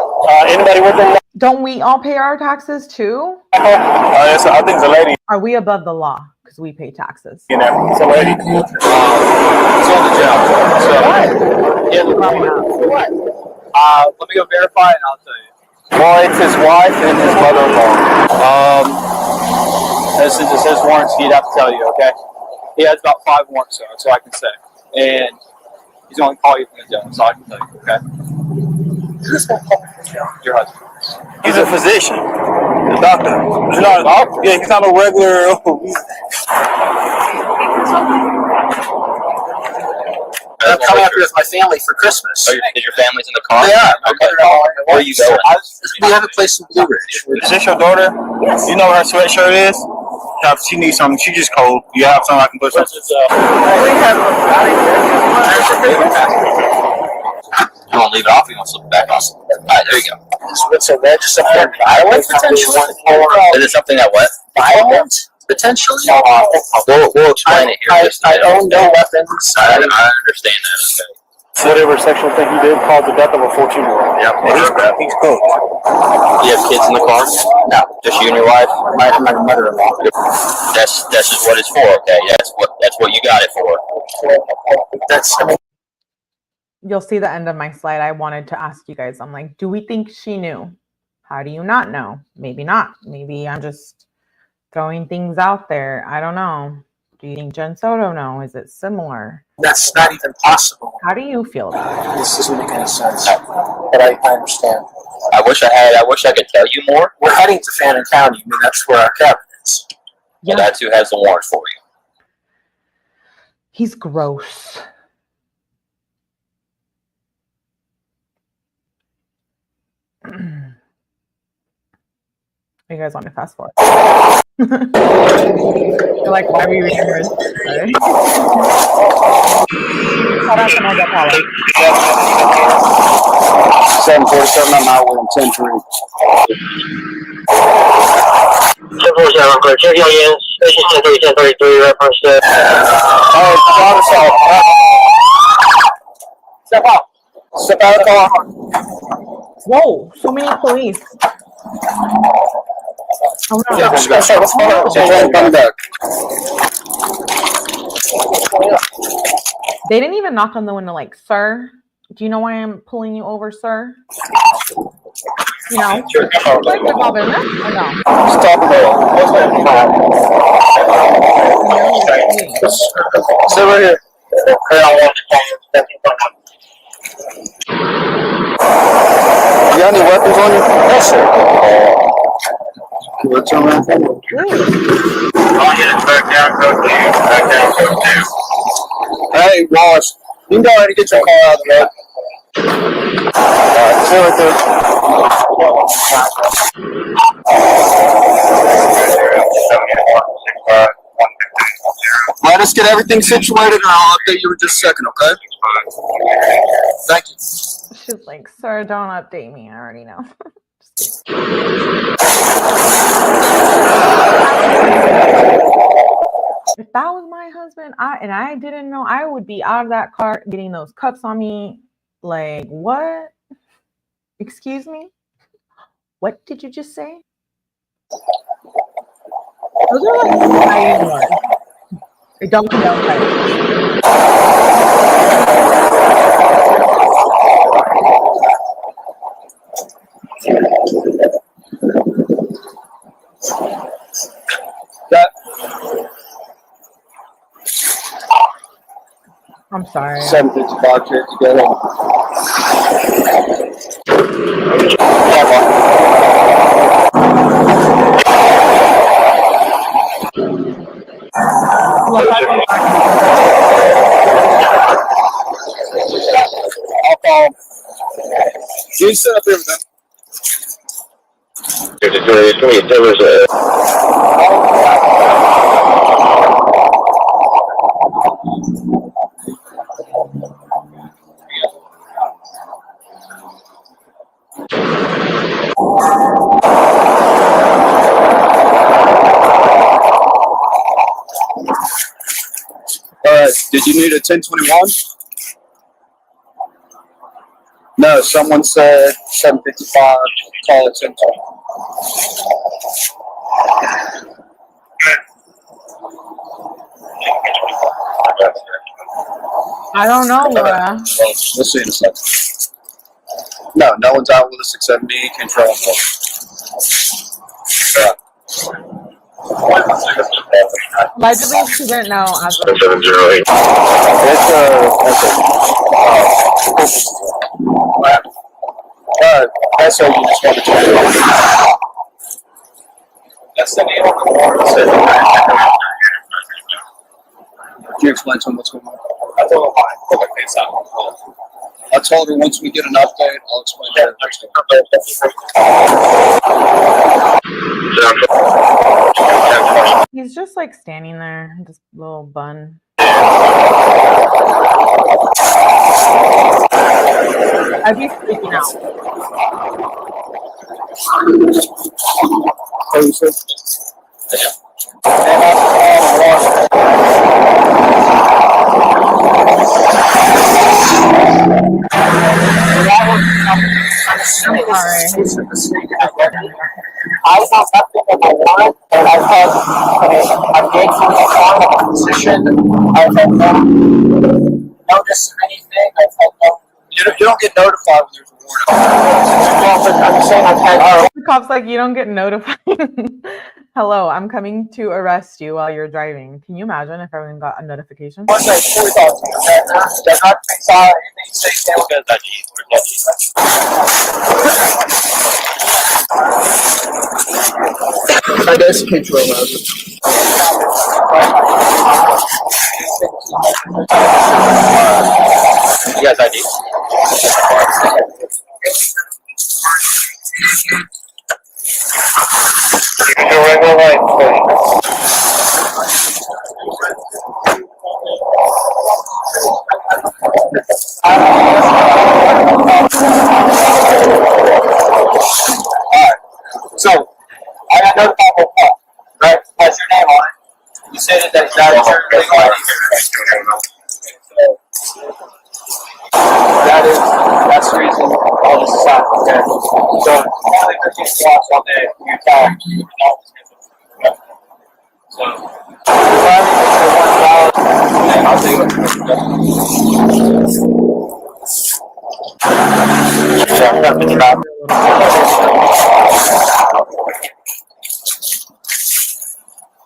Anybody working? Don't we all pay our taxes too? Yes, I think it's a lady. Are we above the law because we pay taxes? You know, it's a lady. It's on the job. So, yeah, What? let me go verify and I'll tell you. Well, it's his wife and his mother-in-law. Since it says warrants, he'd have to tell you, okay? He has about 5 warrants, so that's all I can say. And he's going to call you from the jail, so I can tell you, okay? Who's going to call me from jail? Your husband. He's a physician. The doctor. He's not a doctor? Yeah, he's not a regular. I'm coming up here with my family for Christmas. Oh, your family's in the car? They are. Okay. Where are you going? We have a place in Blue Ridge. Is this your daughter? Yes. You know where her sweatshirt is? She needs something. She just cold. You have something I can put some. You want to leave it off? You want to slip it back on? All right, there you go. What's a red? Just something violent potentially? Is it something that what? Violent potentially? We'll explain it here. I own no weapons. I understand that. Okay. Whatever sexual thing he did caused the death of a 14-year-old. Yeah, He's cool. You have kids in the car? No. Just you and your wife? My mother-in-law. That's just what it's for. Okay, that's what you got it for. You'll see the end of my slide. I wanted to ask you guys. I'm like, do we think she knew? How do you not know? Maybe not. Maybe I'm just throwing things out there. I don't know. Do you think Jen Soto know? Is it similar? That's not even possible. How do you feel about it? This doesn't make any sense. But I understand. I wish I could tell you more. We're heading to Fannin County. I mean, that's where our cabin is. Well, that's who has the warrant for you. He's gross. You guys want to fast forward? You're like, why are we reading words? Sorry. Shout out to my Paulo. 747, I'm out with intent to read. 747, correct. Check your units. Station 1033, reference to. Step out. Step out of the car. Whoa, so many police. Oh no. Yeah, what's going on? Come back. They didn't even knock on the window like, sir, do you know why I'm pulling you over, sir? You know, like revolver, or no? Stop Stay right here. You got any weapons on you? Yes, sir. What's on that? All units back down, code 2. Back down, code 2. Hey, Wallace, you can go ahead and get your car out of the way. Alright, stay right there. Let us get everything situated and I'll update you in just a second, okay? Thank you. She's like, sir, don't update me. I already know. If that was my husband, I didn't know, I would be out of that car getting those cuffs on me. Like, what? Excuse me? What did you just say? Those are like fighting words. Don't fight. I'm sorry. 755 kids together. You sit up here, man. Did you need a 1021? No, someone said 755, call it 1020. I don't know, Laura. We'll see in a second. No, no one's out with us except me, control. Allegedly, she didn't know as of That's what you just want to check. That's the name of the warrant. Can you explain to him what's going on? I told her why. I told her once we get an update, I'll explain to her next time. He's just like standing there, this little bun. I'd be freaking out. I have nothing of a warrant, and I've had I'm being from the farm of a position. I've had no notice of anything. I've had no. You don't get notified when there's a warrant. Well, but I'm saying I've had. The cop's like, you don't get notified. Hello, I'm coming to arrest you while you're driving. Can you imagine if everyone got a notification? Once I fully got they're not saw anything say I guess control You guys ID? So, I got notified of that, right? Has your name on it. You said that your legal ID. That's the reason all this is happening. Okay. So, only 15 blocks on the Utah. So, I'll take it.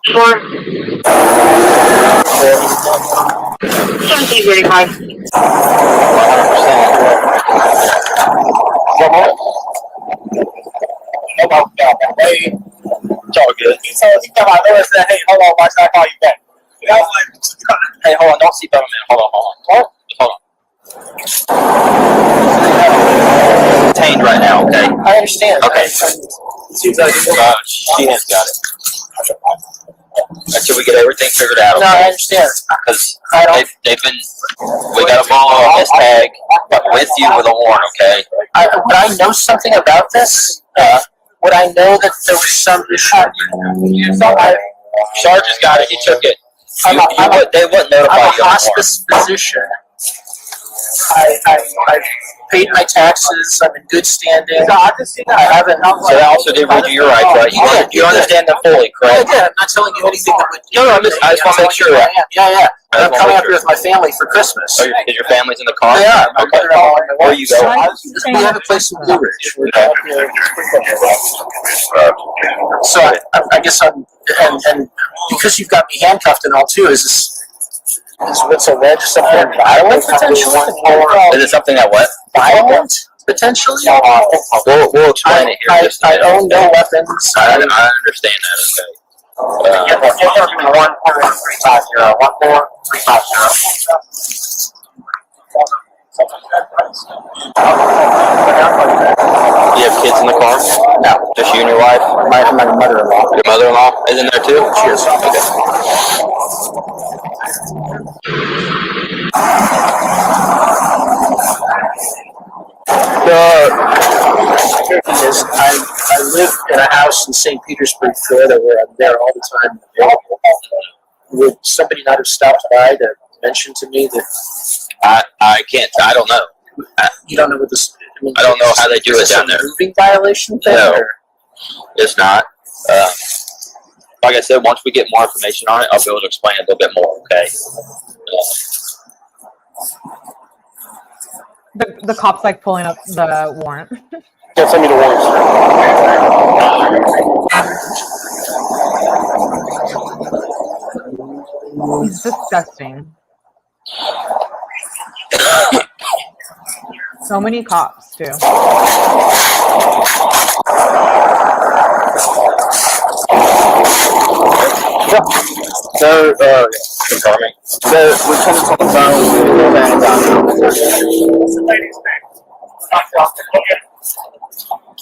Sure. Can't very high. 100%. It's all good. He come out there and said, hey, hold on, why should I call you back? Hey, hold on. Don't seatbelt him in. Hold on. Hold on. Detained right now, okay? I understand. Okay. Seems like She has got it. Until we get everything figured out. No, I understand. Because they've been, we got a ball on this tag with you with a warrant, okay? Would I know something about this? Would I know that there was some issue? Sergeant's got it. He took it. They wouldn't notify I'm a you. hospice physician. I paid my taxes. I'm in good standing. I haven't. So they also did read you your rights, right? You understand them fully, correct? Yeah, I'm not telling you anything that would. No, I just want to make sure. Yeah. I'm coming up here with my family for Christmas. Oh, is your family's in the car? They are. Okay. Where you go? We have a place in Blue Ridge. So I guess I'm, and because you've got me handcuffed and all too, is what's alleged something violent potentially? Is it something that what? Violent potentially? We'll explain it here. I own no weapons. I understand that, okay. Yes, 14350. 14350. Do you have kids in the car? No. Just you and your wife? My mother-in-law. Your mother-in-law is in there too? She is. Okay. The thing is, I live in a house in St. Petersburg, Florida, where I'm there all the time. Would somebody not have stopped by to mention to me that I can't. I don't know. you don't know what this? I don't know how they do it down there. Moving violation thing? No. Or? It's not. Like I said, once we get more information on it, I'll be able to explain it a little bit more. Okay. The cop's like pulling up the warrant. Yeah, send me the warrants. He's disgusting. So many cops too. Yeah. So, confirming. The lieutenant's on the phone.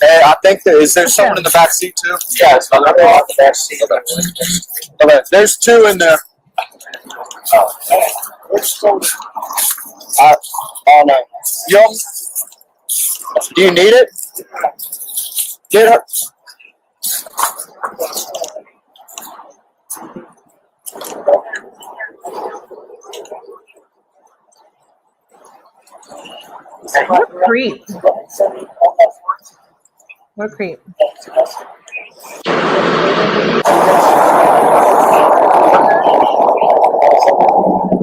Hey, I think is there someone in the back seat too? Yeah, it's on the back seat. Okay, there's two in there. Oh no. Yo, do you need it? Get her. What a creep. What a creep.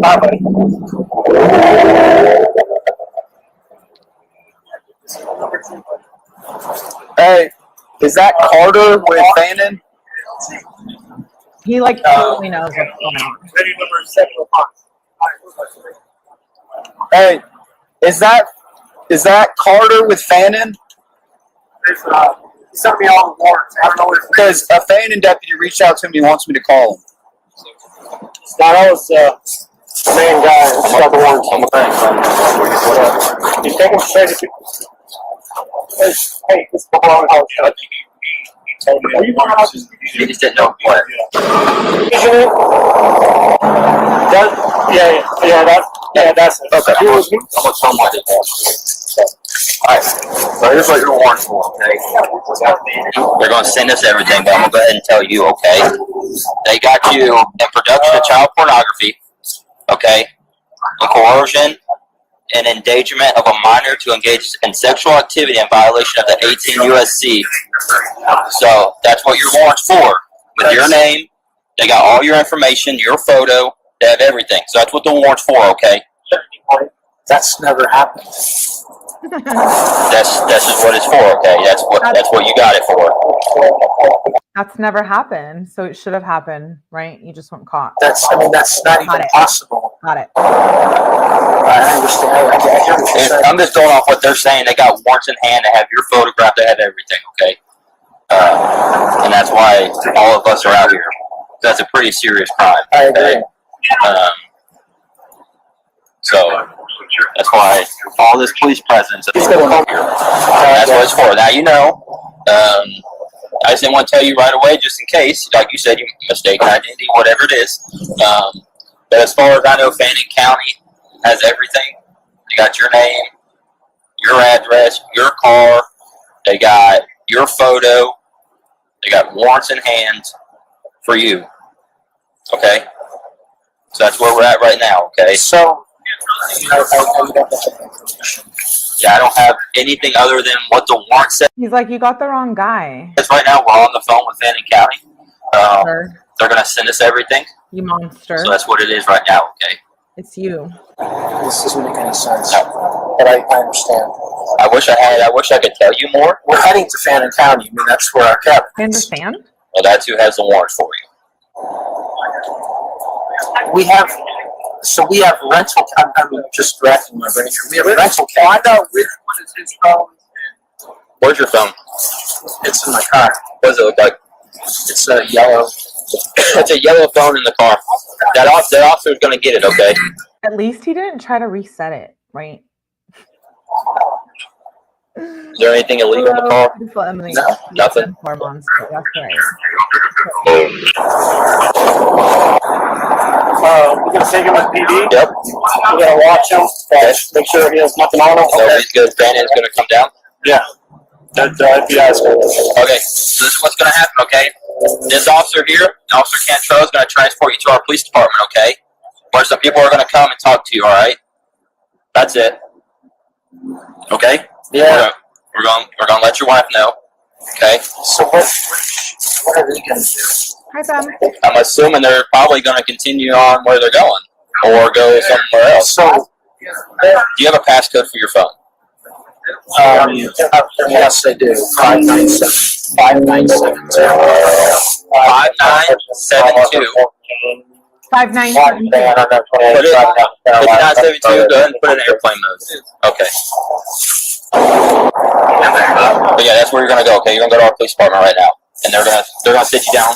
Bye, buddy. Hey, is that Carter with Bannon? He like totally knows what's going on. Hey, is that Carter with Fannin? He sent me all the warrants. I don't know what it's Because a Fannin deputy reached out to me and wants me to call him. That was the main guy who got the warrants on the bank. He's taking straight to hey, this is the wrong house. You just didn't know what. That's it. Okay. Alright, so here's what your warrant's for, okay? They're going to send us everything, but I'm going to go ahead and tell you, okay? They got you in production of child pornography, okay? In coercion and endangerment of a minor to engage in sexual activity in violation of the 18 U.S.C. So that's what your warrant's for. With your name, they got all your information, your photo, they have everything. So that's what the warrant's for, okay? That's never happened. That's just what it's for, okay? That's what you got it for. That's never happened. So it should have happened, right? You just weren't caught. That's not even possible. Got it. I understand. I hear what you're saying. I'm just going off what they're saying. They got warrants in hand. They have your photograph. They have everything, okay? And that's why all of us are out here. That's a pretty serious crime. I agree. So that's why all this police presence is here. That's what it's for. Now you know. I just didn't want to tell you right away, just in case, like you said, you mistaken identity, whatever it is. But as far as I know, Fannin County has everything. They got your name, your address, your car. They got your photo. They got warrants in hand for you. Okay? So that's where we're at right now, okay? So, yeah, I don't have anything other than what the warrant says. He's like, you got the wrong guy. Right now, we're on the phone with Fannin County. Sure. They're going to send us everything. You monster. So that's what it is right now, okay? It's you. this doesn't make any sense. But I understand. I wish I could tell you more. We're heading to Fannin County. I mean, that's where our cabin I understand. Well, that's who has the warrant for you. we have rental. I'm just racking my brain here. We have rental cabins. Find out which one is his phone. Where's your phone? It's in my car. What does it look like? It's a yellow. It's a yellow phone in the car. That officer's going to get it, okay? At least he didn't try to reset it, right? Is there anything illegal in the car? Emily. No, nothing. Hormones, that's right. We're gonna take him with PD. Yep. We're gonna watch him. Make sure he has nothing on him. So he's good. Brandon's going to come down. Yeah. That FBI is good. Okay, so this is what's going to happen, okay? This officer here, Officer Cantrell, is going to transport you to our police department, okay? Where some people are going to come and talk to you, all right? That's it. Okay? Yeah. We're going to let your wife know, okay? So what are they gonna do? Hi, Sam. I'm assuming they're probably going to continue on where they're going or go somewhere else. So, Do you have a passcode for your phone? yes, I do. 5972. 5972. 5972. Put it 5972. Go ahead and put it in airplane mode. Okay. But yeah, that's where you're gonna go. Okay, you're gonna go to our police department right now, and they're gonna sit you down,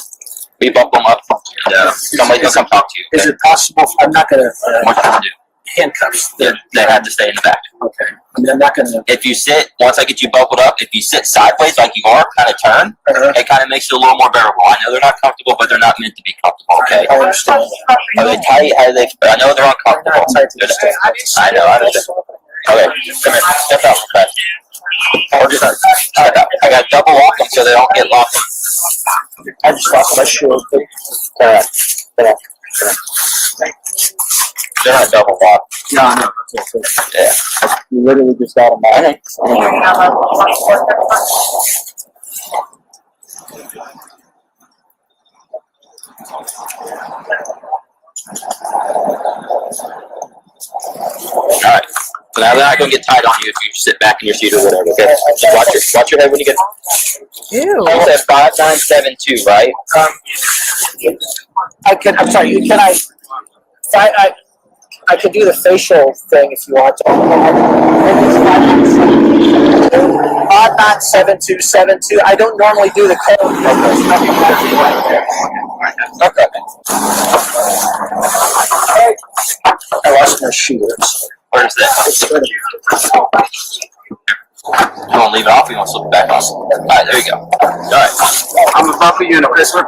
beep up them up, and somebody's gonna come talk to you. Okay? Is it possible? I'm not gonna What you gonna do? handcuffs. They have to stay in the back. Okay. I mean, I'm not gonna. If you sit, once I get you buckled up, if you sit sideways like you are, kind of turn, it kind of makes it a little more bearable. I know they're not comfortable, but they're not meant to be comfortable. Okay. I understand. Are they tight? I know they're uncomfortable. I know. I understand. Okay, come here. Step out, okay? Or just step out. I got double lock them so they don't get locked. I just lost my shoe. Correct. They're not double locked. No. Yeah. You literally just got them all. Alright. So now they're not going to get tight on you if you sit back in your seat or whatever, okay? Just watch your head when you get... Ew. You said 5972, right? I'm sorry, can I could do the facial thing if you want to. 597272. I don't normally do the code. Okay. I lost my shoes. Where's that? You want to leave it off or you want to slip it back on? Alright, there you go. Alright. I'm a bumper you in a Christmas.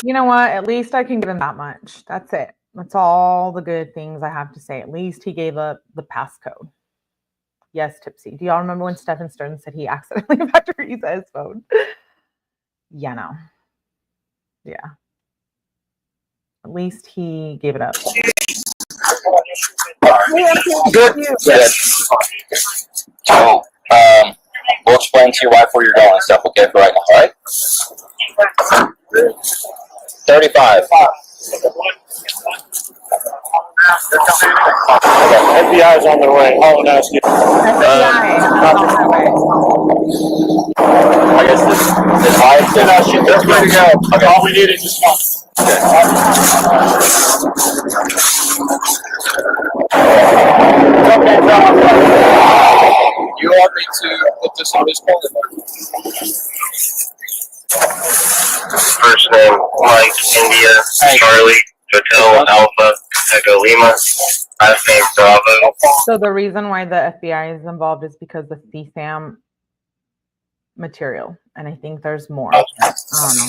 You know what? At least I can give him that much. That's it. That's all the good things I have to say. At least he gave up the passcode. Yes, Tipsy. Do y'all remember when Stephen Stern said he accidentally had to reset his phone? Yeah, no. Yeah. At least he gave it up. Good. Yes. So, we'll explain to your wife where you're going and stuff, okay, for right now, alright? 35. FBI is on their way. I'll ask you. I guess this wife. They're ready to go. Okay. All we need is just one. You want me to put this on his phone? First name, Mike, India, Charlie, Hotel, Alpha, Echo Lima. Last name, Bravo. So the reason why the FBI is involved is because the CSAM material, and I think there's more. I don't know.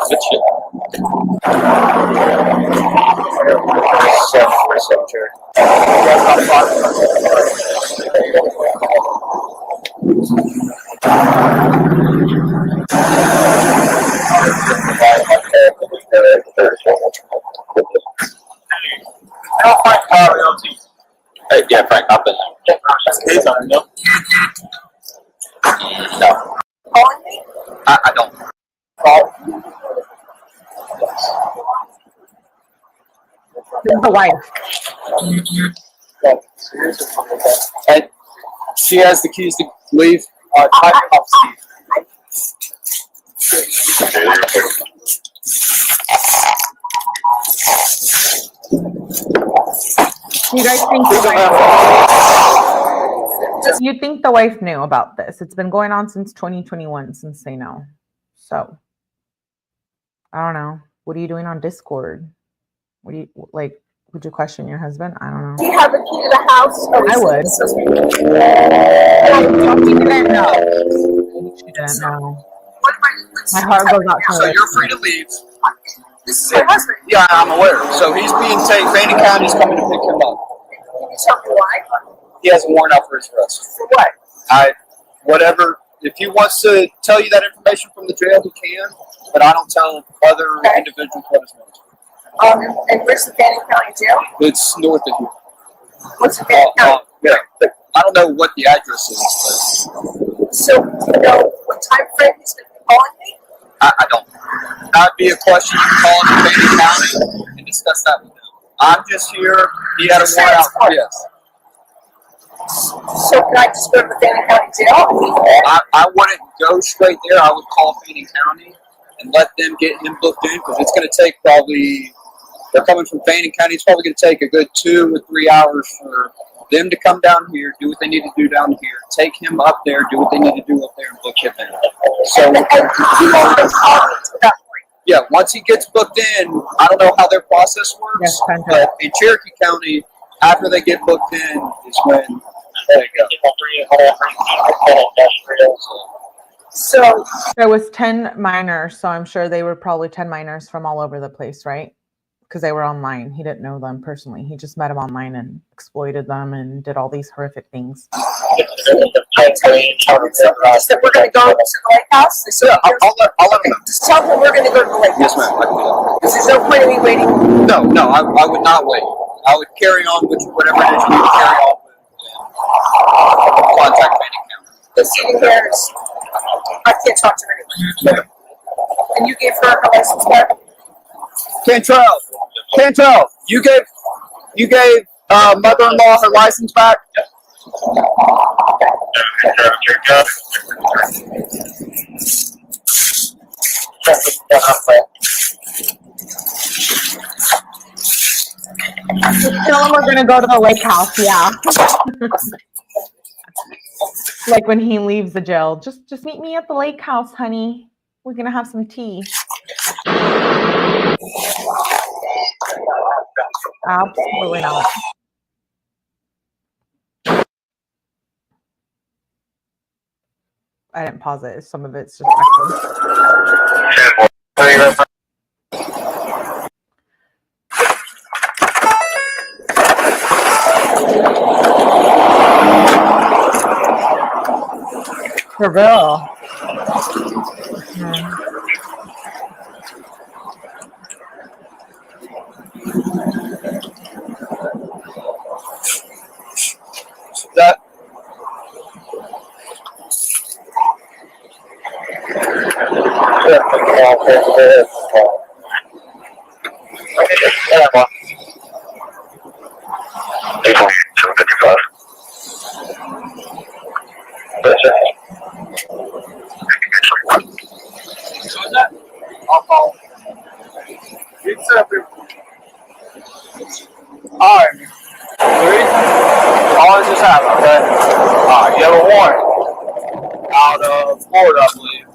Good shit. Hey, yeah, Frank, hop in there. No. I don't. This is the wife. And she has the keys to leave. You guys think the wife? You'd think the wife knew about this. It's been going on since 2021, since they know. So, I don't know. What are you doing on Discord? What do you, like, would you question your husband? I don't know. Do you have a key to the house? I would. She didn't know. She didn't know. My heart goes out to her. So you're free to leave. This is my husband. Yeah, I'm aware. So he's being taken. Fannin County's coming to pick him up. Can you tell me why? He has a warrant out for his arrest. For what? Whatever. If he wants to tell you that information from the jail, he can. But I don't tell other individuals what his name is. And where's the Fannin County jail? It's north of here. What's the Fannin County? Yeah. I don't know what the address is. So, do you know what time frame he's going to be calling me? I don't. That'd be a question you can call into Fannin County and discuss that with him. I'm just here. He had a warrant out for yes. So can I just go to the Fannin County jail? I wouldn't go straight there. I would call Fannin County and let them get him booked in because it's going to take probably, they're coming from Fannin County, it's probably going to take a good 2 or 3 hours for them to come down here, do what they need to do down here, take him up there, do what they need to do up there, and book him in. So, yeah, once he gets booked in, I don't know how their process works, Yes, but in Cherokee County, after they get booked in is when they go. So There was 10 minors, so I'm sure they were probably 10 minors from all over the place, right? Because they were online. He didn't know them personally. He just met them online and exploited them and did all these horrific things. I tell you, that we're going to go to the lake house. So I'll let him know. Just tell them we're going to go to the lake Yes, house. ma'am. I can do that. Because there's no point in me waiting. No, I would not wait. I would carry on with whatever it is you need to carry on with. Contact Fannin County. The seating here is, I can't talk to anyone. And you gave her her license back? Cantrell, you gave mother-in-law her license back? Tell them we're going to go to the lake house, yeah. Like when he leaves the jail, just meet me at the lake house, honey. We're going to have some tea. Absolutely not. I didn't pause it. Some of it's just echoed. For real. That Alright. How does this happen, okay? You have a warrant out of Florida, I believe.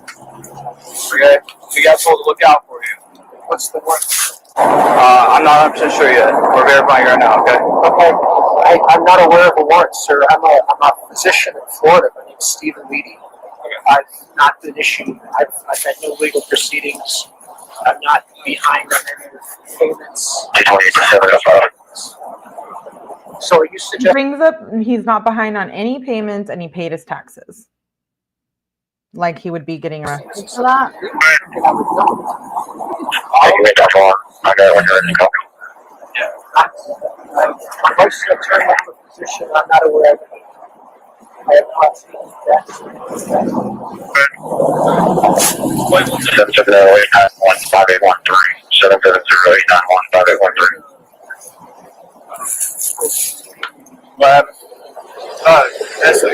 Okay? We got told to look out for you. What's the warrant? I'm not 100% sure yet. We're verifying right now, okay? Okay, I'm not aware of a warrant, sir. I'm a physician in Florida. My name's Stephen Leedy. I've not been issued. I've had no legal proceedings. I'm not behind on any payments. So are you He suggesting? brings up he's not behind on any payments and he paid his taxes. Like he would be getting arrested for that. I'm licensed attorney. I'm a physician. I'm not aware of it. I have not seen that. 770-891-5813. What happened? That's it.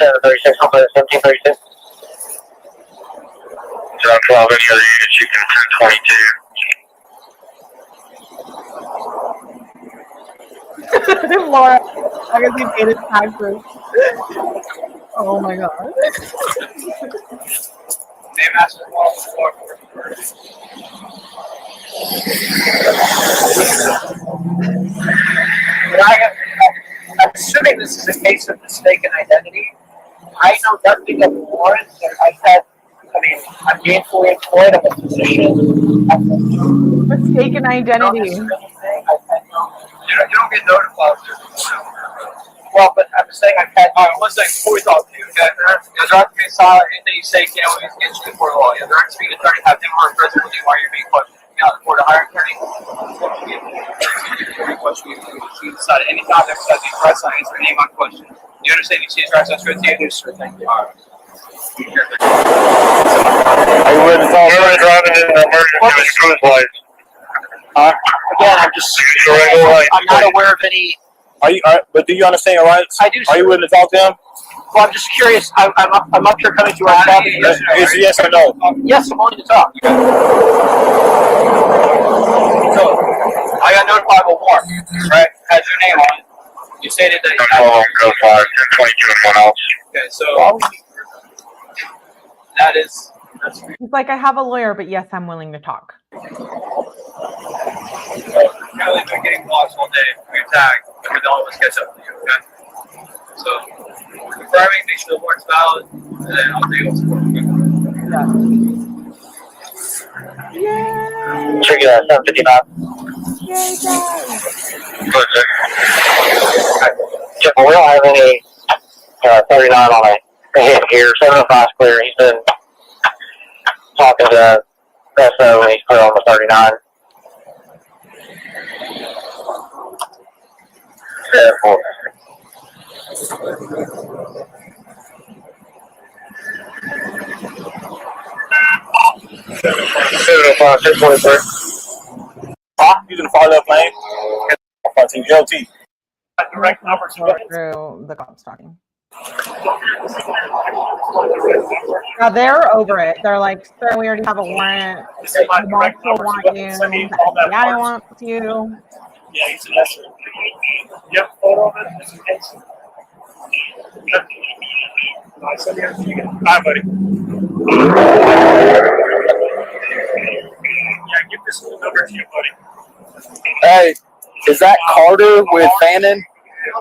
736, 1736. 12, any other units, you can 1022. Laura, I guess he made it time for. Oh my god. I'm assuming this is a case of mistaken identity. I know nothing of the warrants. I'm gainfully employed. I'm a physician. Mistaken identity. You don't get notified. Well, but I'm saying I've had. All right, one second before we talk to you, okay? Is there to be silent? Anything you say can't always get you before the law. Is there to be an attorney have him or present with you while you're being questioned? For the higher attorney, you decide any time to exercise these rights, I answer any of my questions. You understand? You see his rights, that's good to you? Yes, sir. Thank you. All right. Are you ready to talk? You're driving in an emergency cruise lights. Again, I'm not aware of any. But do you understand your rights? I do. Are you willing to talk to him? Well, I'm just curious. I'm up here coming to our topic. Is yes or no? Yes, I'm willing to talk. So, I got notified of a warrant, right? Has your name on it. You stated that you had. Go 5, 1022 and 1 else. Okay, so that's. He's like, I have a lawyer, but yes, I'm willing to talk. Apparently, been getting blocks all day. We tagged, but all of us catch up to you, okay? So, confirming, make sure the warrant's valid, and then I'll take what's for Yay! Check it out, 759. Yay, guys! Check, we don't have any 39 on a hit here. 705 clear. He's been talking to SO and he's clear on the 39. You can follow up lane. LT. Direct number Through the cops talking. Now they're over it. They're like, sir, we already have a warrant. The marshal want you. Yeah, I want you. Yeah, he's an usher. Yep, photo of it. Just in case. Hi, buddy. Yeah, give this little number to you, buddy. Hey, is that Carter with Fannin? I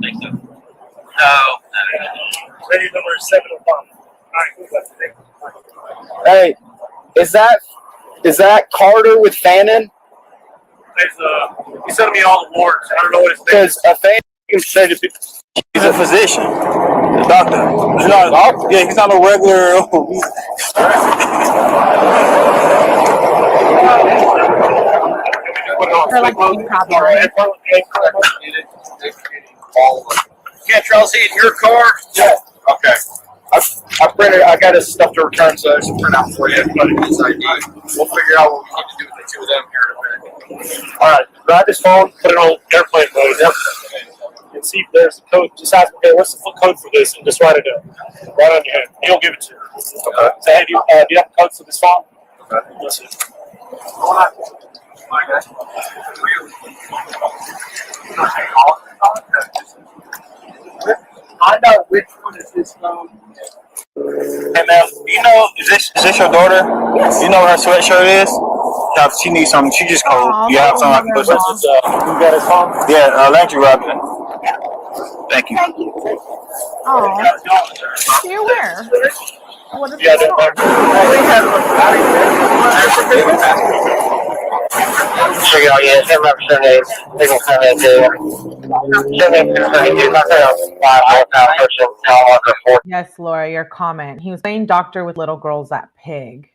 think so. No. Radio number is 705. All right, who's left? Hey, is that Carter with Fannin? He's sending me all the warrants. I don't know what his name is. Because a Fannin can say to people. He's a physician, a doctor. He's not a doctor. Yeah, he's not a regular. They're like, Cantrell, is he in your car? Yeah. Okay. I got his stuff to return, so there's a printout for you. But his ID. We'll figure out what we need to do with the two of them here in a minute. All right. Grab his phone, put it on airplane mode. Yep. And see if there's a code. Just ask him, okay, what's the code for this? And just write it down. Right on your head. He'll give it to you. Okay. So, hey, do you have a code for this phone? Okay. Listen. Find out which one is this phone. Hey, ma'am, you know, is this your daughter? Yes. You know what her sweatshirt is? She needs something. She just cold. You have something I can push this? You got his phone? Yeah, thank you, Robin. Thank you. Thank you. Oh, you're where? What is Yeah, going on? Check it out, yeah, 778. Signal 782. Yes, Laura, your comment. He was playing doctor with little girls at Pig.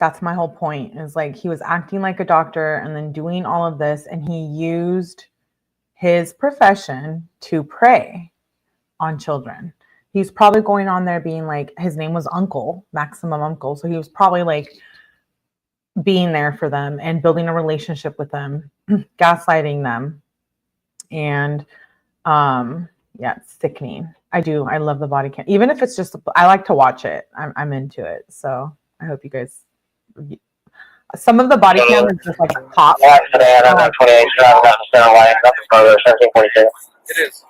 That's my whole point. Is like he was acting like a doctor and then doing all of this, and he used his profession to prey on children. He's probably going on there being like, his name was Uncle, Maximum Uncle. So he was probably like being there for them and building a relationship with them, gaslighting them, and Yeah, it's sickening. I do. I love the body cam. Even if it's just, I like to watch it. I'm into it. So I hope you guys. Some of the body cam is just like pop. Sedan, I'm 28, driving down the center lane, nothing further, 1742. It is.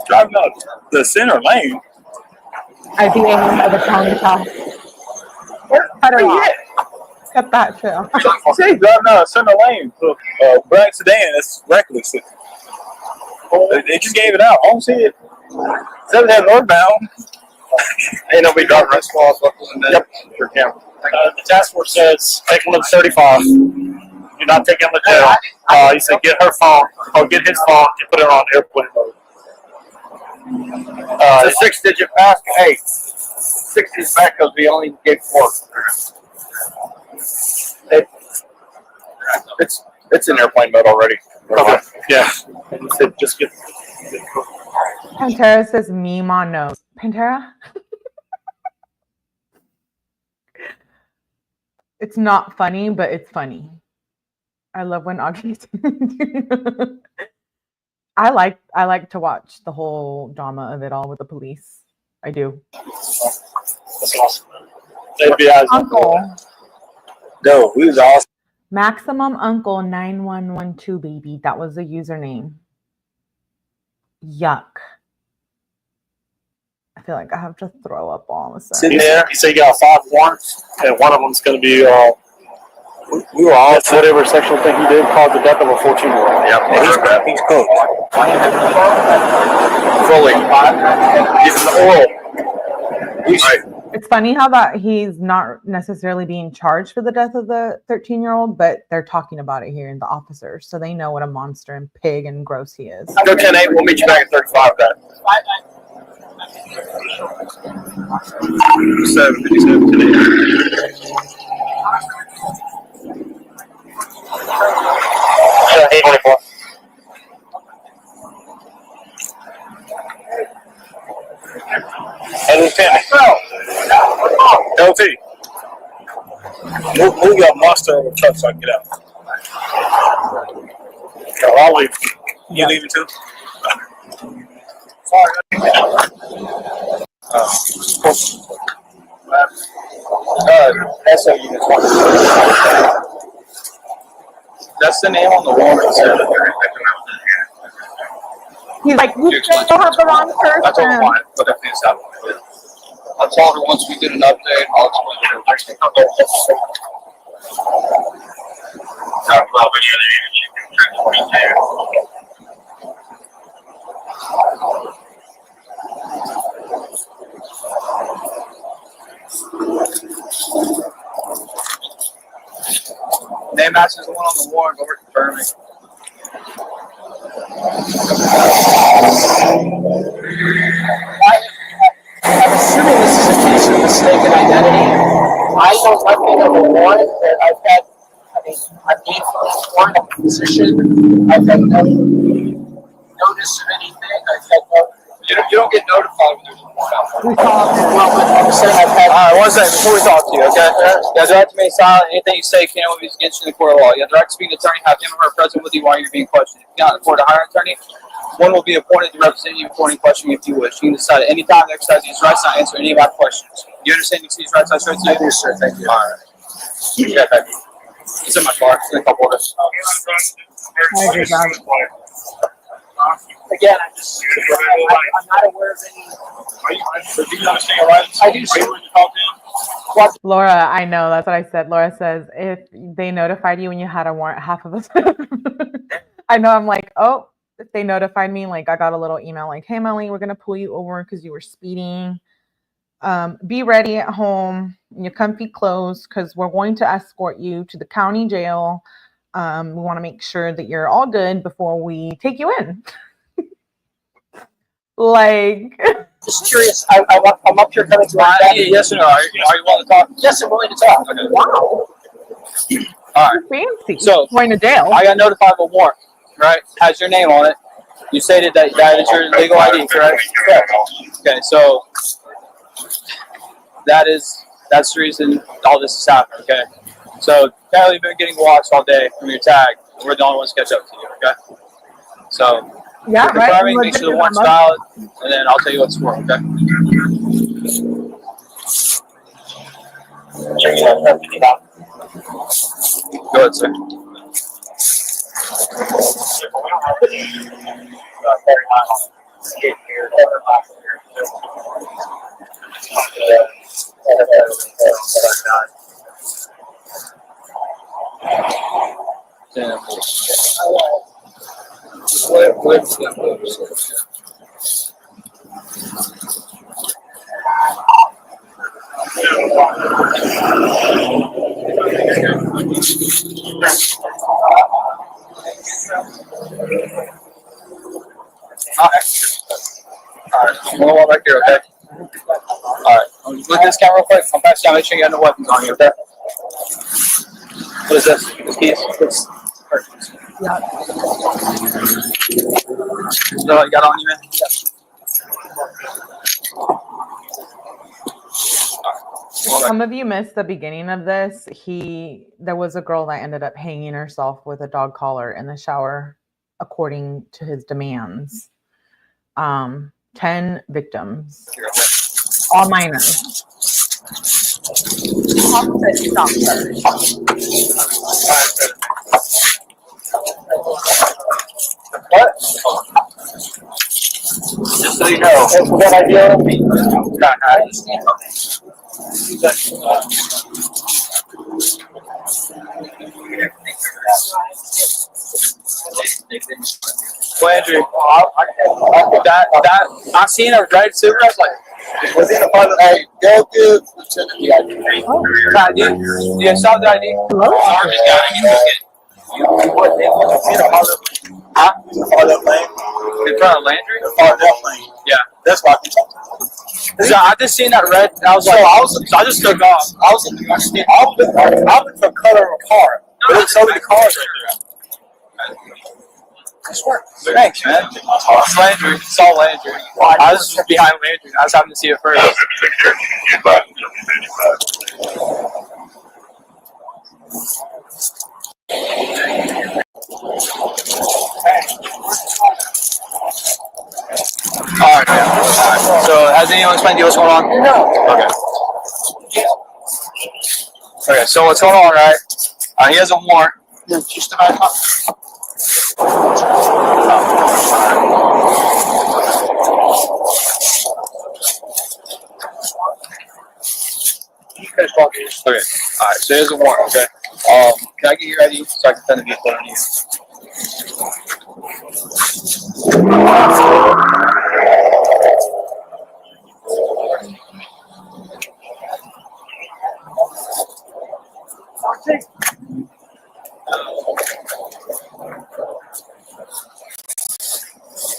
Driving out the center lane. I'd be aiming for the county top. Cut her off. Cut that too. Say driving out the center lane for black sedan. That's reckless. They just gave it out. I don't see it. Except that northbound. Ain't nobody driving this far. Yep. Your camera. The task force says take him to 35. You're not taking him to jail. He said get her phone or get his phone and put it on airplane mode. It's a 6-digit pass. Hey, 6 is back because we only gave 4. It's in airplane mode already. Okay. Yeah. He said just get. Pantera says meme on nose. Pantera? It's not funny, but it's funny. I love when Augie. I like to watch the whole drama of it all with the police. I do. That's awesome. FBI's Uncle. No, he was awesome. Maximum Uncle 9112 baby. That was the username. Yuck. I feel like I have to throw up all of a sudden. Sitting there, he said he got 5 warrants, and one of them's going to be we were all whatever sexual thing he did caused the death of a 14-year-old. Yeah, he's cooked. Fully. He's an oral. It's funny how that he's not necessarily being charged for the death of the 13-year-old, but they're talking about it here in the officers, so they know what a monster and pig and gross he is. Go 10-8. We'll meet you back at 35. Then. 757 today. Hey, 24. Hey, Lieutenant. LT. Move your monster over the truck so I can get out. I'll leave. You leaving too? Sorry. SO unit. That's the name on the warrant. He's like, you still have the wrong person. I told him fine, but if it's happening. I told her once we get an update, I'll explain it. Name matches the one on the warrant, but we're confirming. I'm assuming this is a case of mistaken identity. I know nothing of a warrant that I've had. I mean, I've gained from this warrant position. I've had no notice of anything. I've had no. You don't get notified when there's a warrant out. Well, I'm saying I've had. All right, one second before we talk to you, okay? You have the right to remain silent. Anything you say can be used against you in the court of law. You have the right to speak to an attorney, have him or her present with you while you're being questioned. If you're not in court, to hire an attorney, one will be appointed to represent you before any questioning if you wish. You can decide at any time to exercise these rights, not answer any of my questions. You understand these rights I showed to you? I do, sir. Thank you. All right. Yeah, thank you. It's in my car. It's in a couple of us. Again, I'm not aware of any. Do you understand your rights? I do, sir. Are you ready to talk to him? Laura, I know, that's what I said. Laura says, if they notified you when you had a warrant, half of us. I know, I'm like, oh, if they notified me, like I got a little email like, hey, Melly, we're going to pull you over because you were speeding. Be ready at home in your comfy clothes because we're going to escort you to the county jail. We want to make sure that you're all good before we take you in. Like, Just curious. I'm up here coming to Yes or no? Are you willing to talk? Yes, I'm willing to talk. Okay. wow, All right. fancy. So, going to jail. I got notified of a warrant, right? Has your name on it. You stated that is your legal ID, correct? Okay, so that's the reason all this is happening, okay? So apparently you've been getting watched all day from your tag. We're the only ones to catch up to you, okay? So Yeah, right. confirming, make sure the warrant's valid, and then I'll tell you what's for. Okay. Go ahead, sir. Alright, I'm gonna walk back here, okay? Alright, look at this camera real quick. I'm passing down, make sure you got no weapons on you, okay? What is this? This keys? Yeah. Is that all you got on you, man? Yeah. Some of you missed the beginning of this. There was a girl that ended up hanging herself with a dog collar in the shower, according to his demands. 10 victims, all minors. What? Just so you know, that's what I do. Well, Andrew, I seen a red Subaru. I was like, was he the pilot? Hey, go give Lieutenant the ID. ID? Yeah, stop the ID. Hello? Huh? Pilot lane. In front of Landry? Pilot lane. Yeah. That's why I can talk to him. So I just seen that red, and I was like, I just took off. I was looking for color of a car. But it's so many cars right there. Thanks, man. It's Landry. It's all Landry. I was just behind Landry. I was having to see it first. Alright, man. Alright. So, has anyone explained to you what's going on? No. Okay. Okay, so what's going on, right? He has a warrant. Just about Okay. Alright, so here's a warrant, okay? Can I get your ID so I can send the vehicle on you?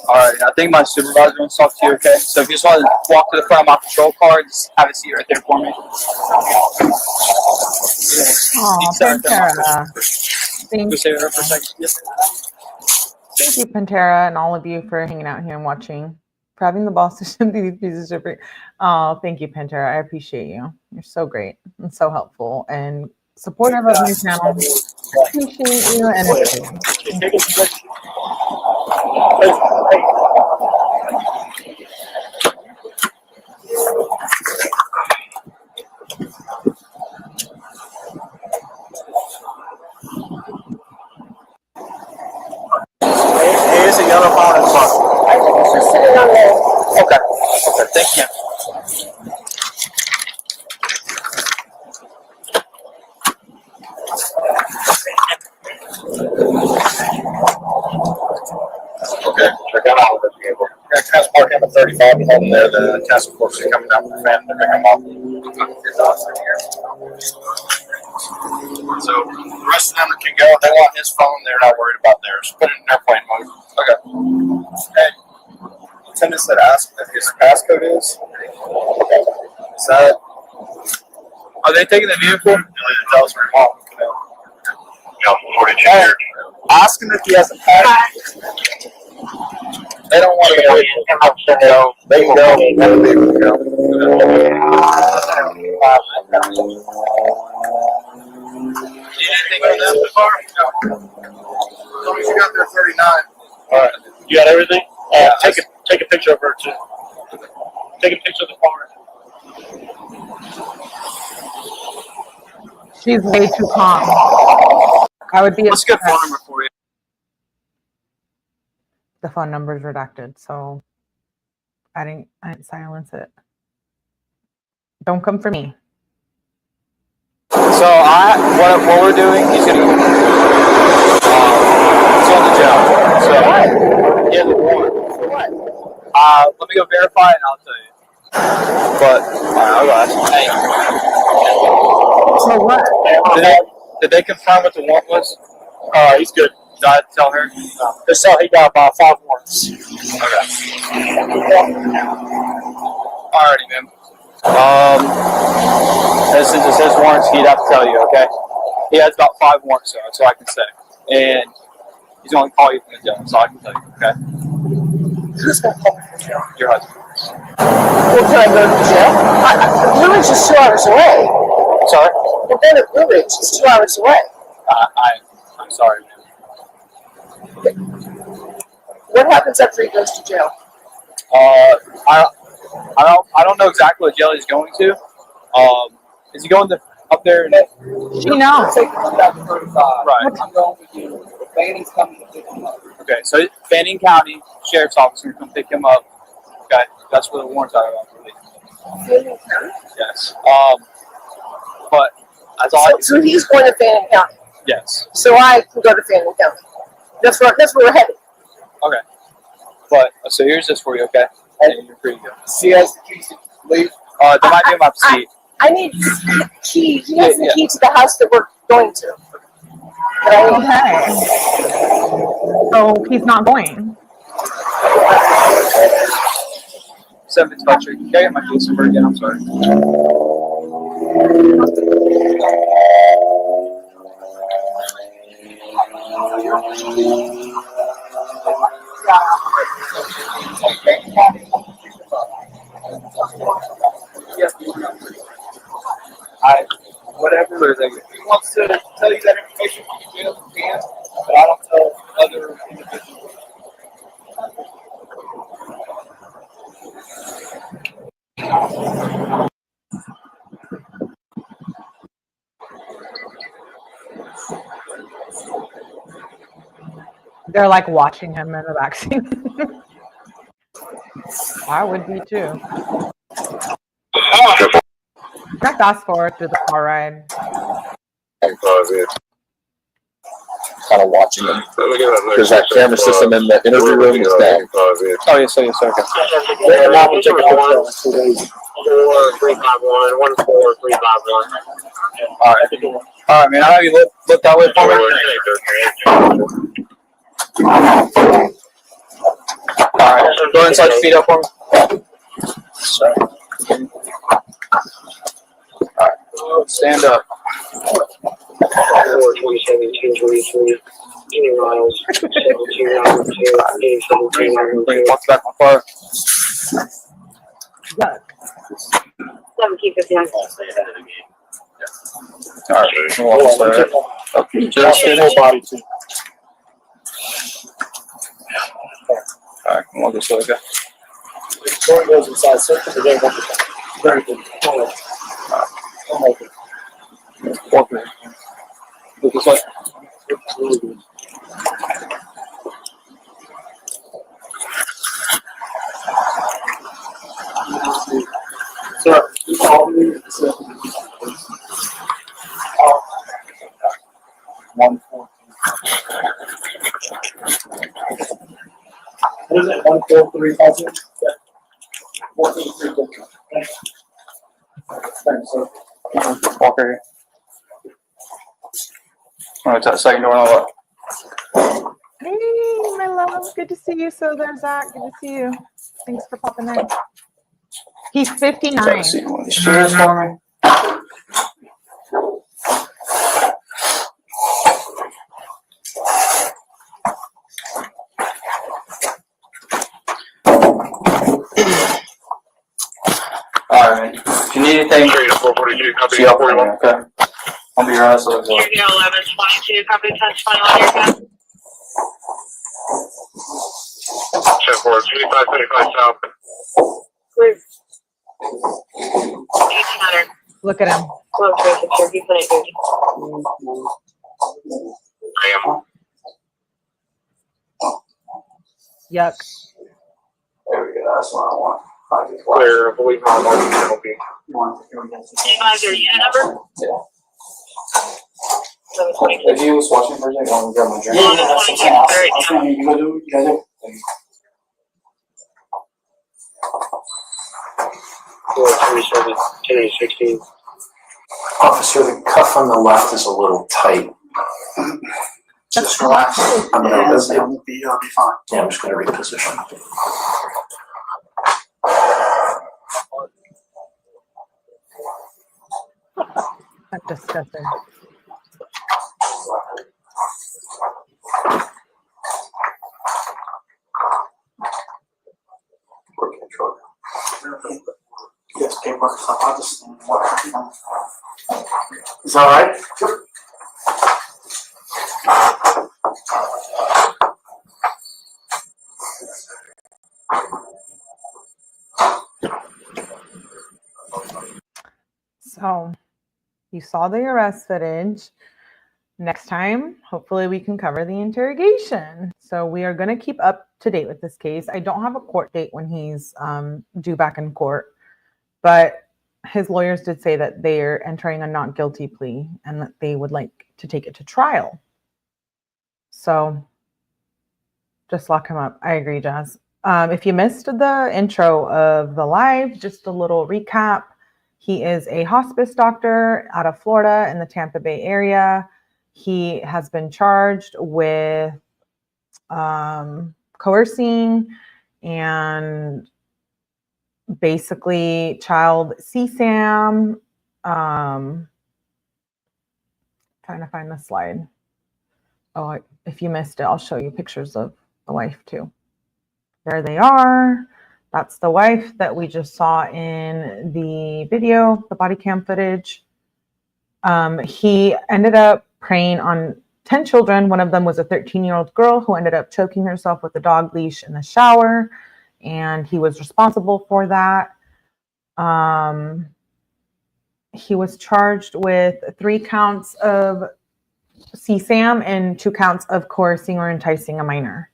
Alright, I think my supervisor wants to talk to you, okay? So if you just want to walk to the front of my patrol car, just have a seat right there for me. Oh, Pantera. Thank you, Pantera, and all of you for hanging out here and watching. For having the balls to send these pieces of free. Oh, thank you, Pantera. I appreciate you. You're so great and so helpful and supportive of my channel. Appreciate you and everything. Here's a yellow phone in front. It's just sitting on there. Okay. Okay, thank you. Okay, check out all of this vehicle. Got task park number 35 over there. The task force is coming down with the van to pick them up. So the rest of them can go. They want his phone. They're not worried about theirs. Put it in airplane mode. Okay. Hey, Lieutenant said ask if his passcode is. Okay. Is that? Are they taking the vehicle? No, that was very long. Hey, ask him if he has a passcode. They don't want to go. They can go. They can go. Anything on them so far? No. As long as you got their 39. All right. You got everything? Take a picture of her too. Take a picture of the car. She's way too calm. I would be. What's a good phone number for you? The phone number is redacted, so I didn't silence it. Don't come for me. So what we're doing, he's gonna he's on the jail. So he has a warrant. For what? Let me go verify and I'll tell you. But I'll go ask. Hey. So what? Did they confirm what the warrant was? He's good. Did I tell her? Just tell he got about 5 warrants. Okay. Alrighty, man. And since it says warrants, he'd have to tell you, okay? He has about 5 warrants, so that's all I can say. And he's going to call you from the jail, that's all I can tell you, okay? Who's going to call me from jail? Your husband. Well, can I go to jail? Blue Ridge is 2 hours away. Sorry? We're going to Blue Ridge. It's 2 hours away. I'm sorry, man. What happens after he goes to jail? I don't know exactly what jail he's going to. Is he going to up there? She knows. Take him up to 35. Right. I'm going with you. Fanning's coming to pick him up. Okay, so Fanning County Sheriff's Officer can pick him up. Okay, that's where the warrants are. Fanning County? Yes. But that's all. So he's going to Fanning County. Yes. So I can go to Fanning County. That's where we're headed. Okay. But so here's this for you, okay? And you're free to go. She has the keys to leave. There might be in my seat. I need the key. He has the key to the house that we're going to. Okay. So he's not going. 7 Fletcher. Can I get my case number again? I'm sorry. Whatever. If he wants to tell you that information, you can, but I don't know other individuals. They're like watching him in the backseat. I would be too. Just fast forward through the car ride. Kind of watching them. There's that camera system in the interview room. Is that? Oh, yes, yes, okay. They're not going to take a picture of us 2 days. 4351 14351. All right. All right, man. I'll have you look that way for me. All right. Go ahead and slide your feet up for me. Sorry. All right. Stand up. 427 miles. Bring it back my car. 𝗟𝗶𝗸𝗲. All right. Just Full body too. all right. Come on this way, okay? Before it goes inside, circle the game. Very good. Walk me. Look this way. It's really good. Sir, you called me. One, 4. What is it? 14350? Yeah. 14350. Thanks, sir. Walk right here. All right, that second door on the left. Hey, my love. Good to see you. So there's Zach. Good to see you. Thanks for popping in. He's 59. See one of these chairs for me. All right. If you need anything, see up for me, okay? I'll be your ass over there. 1122, copy, touch, final on your gun. 10-4, 2525 south. Clear. 1800. Look at him. Close, sure. He put it good. I am. Yuck. There we go. That's what I want. Clear. I believe my margin will be. 250, unit number? Yeah. 722. If you was watching for a second, I'll grab my drink. Yeah, that's okay. All right, yeah. You go do it. You guys do it. 437, 1016. Officer, the cuff on the left is a little tight. Just relax. I'm gonna It'll be fine. Yeah, I'm just gonna reposition. That's disgusting. Yes, paperwork stuff. I'll just work. Is that all right? Sure. So you saw the arrest footage. Next time, hopefully we can cover the interrogation. So we are going to keep up to date with this case. I don't have a court date when he's due back in court, but his lawyers did say that they're entering a not guilty plea and that they would like to take it to trial. So just lock him up. I agree, Jazz. If you missed the intro of the live, just a little recap. He is a hospice doctor out of Florida in the Tampa Bay area. He has been charged with coercing and basically child CSAM. Trying to find the slide. Oh, if you missed it, I'll show you pictures of the wife too. There they are. That's the wife that we just saw in the video, the body cam footage. He ended up preying on 10 children. One of them was a 13-year-old girl who ended up choking herself with a dog leash in the shower, and he was responsible for that. He was charged with 3 counts of CSAM and 2 counts of coercing or enticing a minor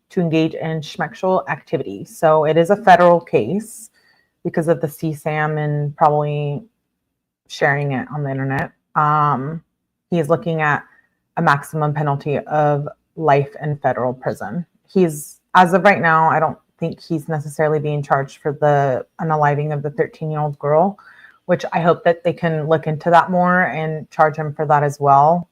to engage in sexual activity. So it is a federal case because of the CSAM and probably sharing it on the internet. He is looking at a maximum penalty of life in federal prison. He's, as of right now, I don't think he's necessarily being charged for the unaliving of the 13-year-old girl, which I hope that they can look into that more and charge him for that as well.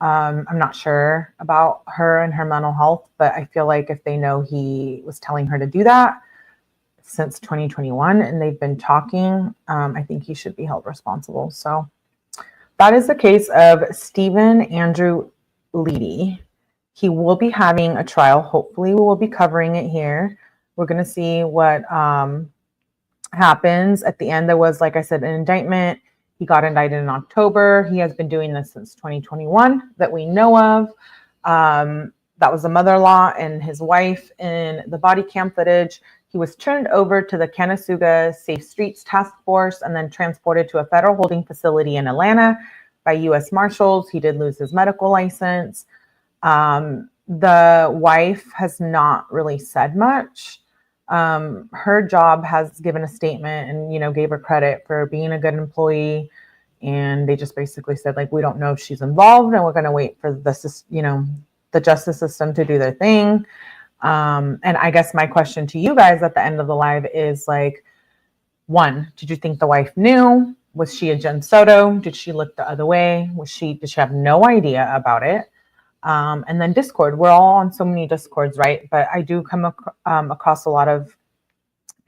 I'm not sure about her and her mental health, but I feel like if they know he was telling her to do that since 2021 and they've been talking, I think he should be held responsible. So that is the case of Stephen Andrew Leedy. He will be having a trial. Hopefully we will be covering it here. We're going to see what happens. At the end, there was, like I said, an indictment. He got indicted in October. He has been doing this since 2021 that we know of. That was the mother-in-law and his wife in the body cam footage. He was turned over to the Canasuga Safe Streets Task Force and then transported to a federal holding facility in Atlanta by U.S. Marshals. He did lose his medical license. The wife has not really said much. Her job has given a statement and, you know, gave her credit for being a good employee. And they just basically said, like, we don't know if she's involved and we're going to wait for the, you know, the justice system to do their thing. And I guess my question to you guys at the end of the live is, like, 1, did you think the wife knew? Was she a Jen Soto? Did she look the other way? Did she have no idea about it? And then Discord, we're all on so many Discords, right? But I do come across a lot of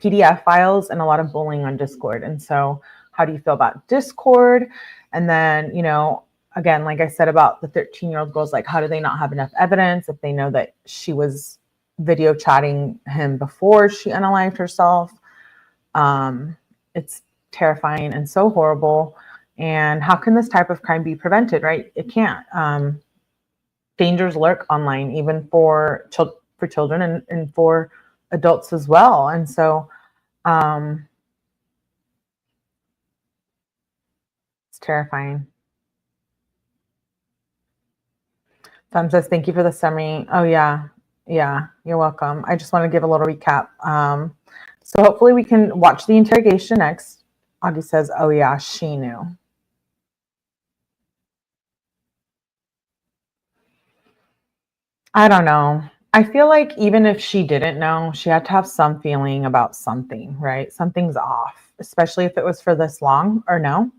PDF files and a lot of bullying on Discord. And so how do you feel about Discord? And then, you know, again, like I said about the 13-year-old girls, like, how do they not have enough evidence if they know that she was video chatting him before she unalived herself? It's terrifying and so horrible. And how can this type of crime be prevented, right? It can't. Dangers lurk online, even for children and for adults as well. And so it's terrifying. Tom says, thank you for the summary. Oh, yeah. Yeah, you're welcome. I just want to give a little recap. So hopefully we can watch the interrogation next. Augie says, oh, yeah, she knew. I don't know. I feel like even if she didn't know, she had to have some feeling about something, right? Something's off, especially if it was for this long, or no?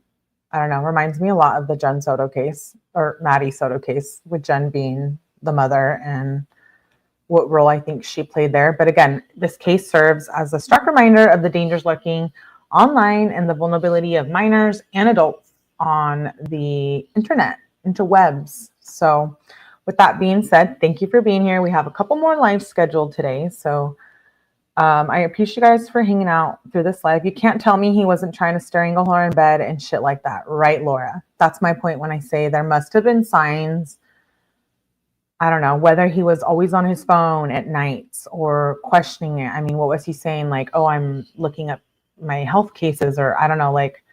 I don't know. Reminds me a lot of the Jen Soto case, or Maddie Soto case, with Jen being the mother and what role I think she played there. But again, this case serves as a stark reminder of the dangers lurking online and the vulnerability of minors and adults on the internet, interwebs. So with that being said, thank you for being here. We have a couple more lives scheduled today. So I appreciate you guys for hanging out through this live. You can't tell me he wasn't trying to strangle her in bed and shit like that. Right, Laura? That's my point when I say there must have been signs. I don't know, whether he was always on his phone at nights or questioning it. I mean, what was he saying? Like, oh, I'm looking at my health cases, or I don't know, like,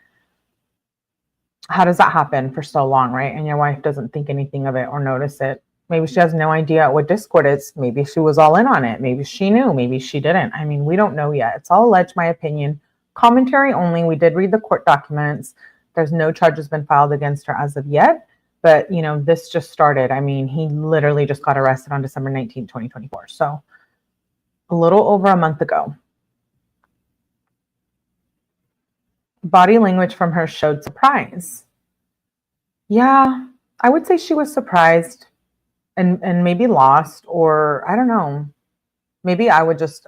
how does that happen for so long, right? And your wife doesn't think anything of it or notice it. Maybe she has no idea what Discord is. Maybe she was all in on it. Maybe she knew. Maybe she didn't. I mean, we don't know yet. It's all alleged, my opinion. Commentary only. We did read the court documents. There's no charges been filed against her as of yet. But, you know, this just started. I mean, he literally just got arrested on December 19, 2024. So a little over a month ago. Body language from her showed surprise. Yeah, I would say she was surprised and maybe lost, or I don't know. Maybe I'm just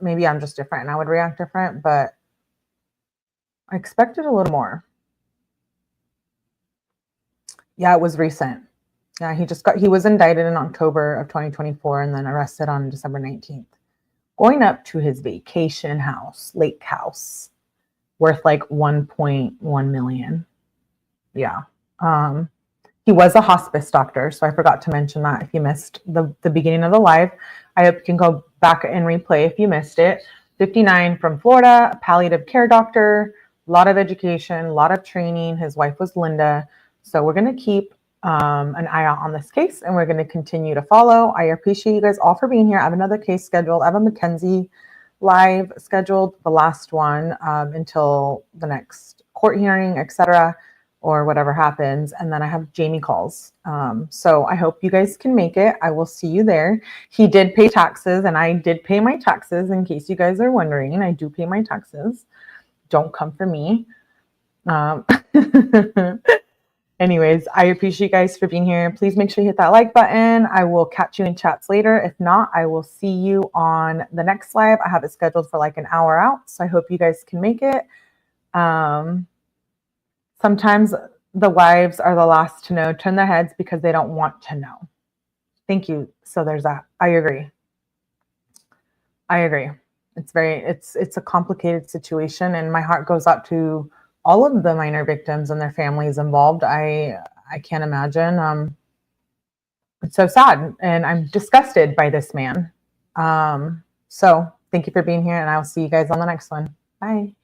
different and I would react different, but I expected a little more. Yeah, it was recent. Yeah, he was indicted in October of 2024 and then arrested on December 19th. Going up to his vacation house, lake house, worth like 1.1 million. Yeah. He was a hospice doctor, so I forgot to mention that if you missed the beginning of the live. I hope you can go back and replay if you missed it. 59 from Florida, a palliative care doctor, a lot of education, a lot of training. His wife was Linda. So we're going to keep an eye out on this case, and we're going to continue to follow. I appreciate you guys all for being here. I have another case scheduled. I have a Mackenzie live scheduled, the last one, until the next court hearing, etc., or whatever happens. And then I have Jamie calls. So I hope you guys can make it. I will see you there. He did pay taxes, and I did pay my taxes, in case you guys are wondering. I do pay my taxes. Don't come for me. Anyways, I appreciate you guys for being here. Please make sure you hit that like button. I will catch you in chats later. If not, I will see you on the next live. I have it scheduled for like an hour out, so I hope you guys can make it. Sometimes the wives are the last to know, turn their heads because they don't want to know. Thank you. So there's that. I agree. It's a complicated situation, and my heart goes out to all of the minor victims and their families involved. I can't imagine. It's so sad, and I'm disgusted by this man. So thank you for being here, and I'll see you guys on the next one. Bye.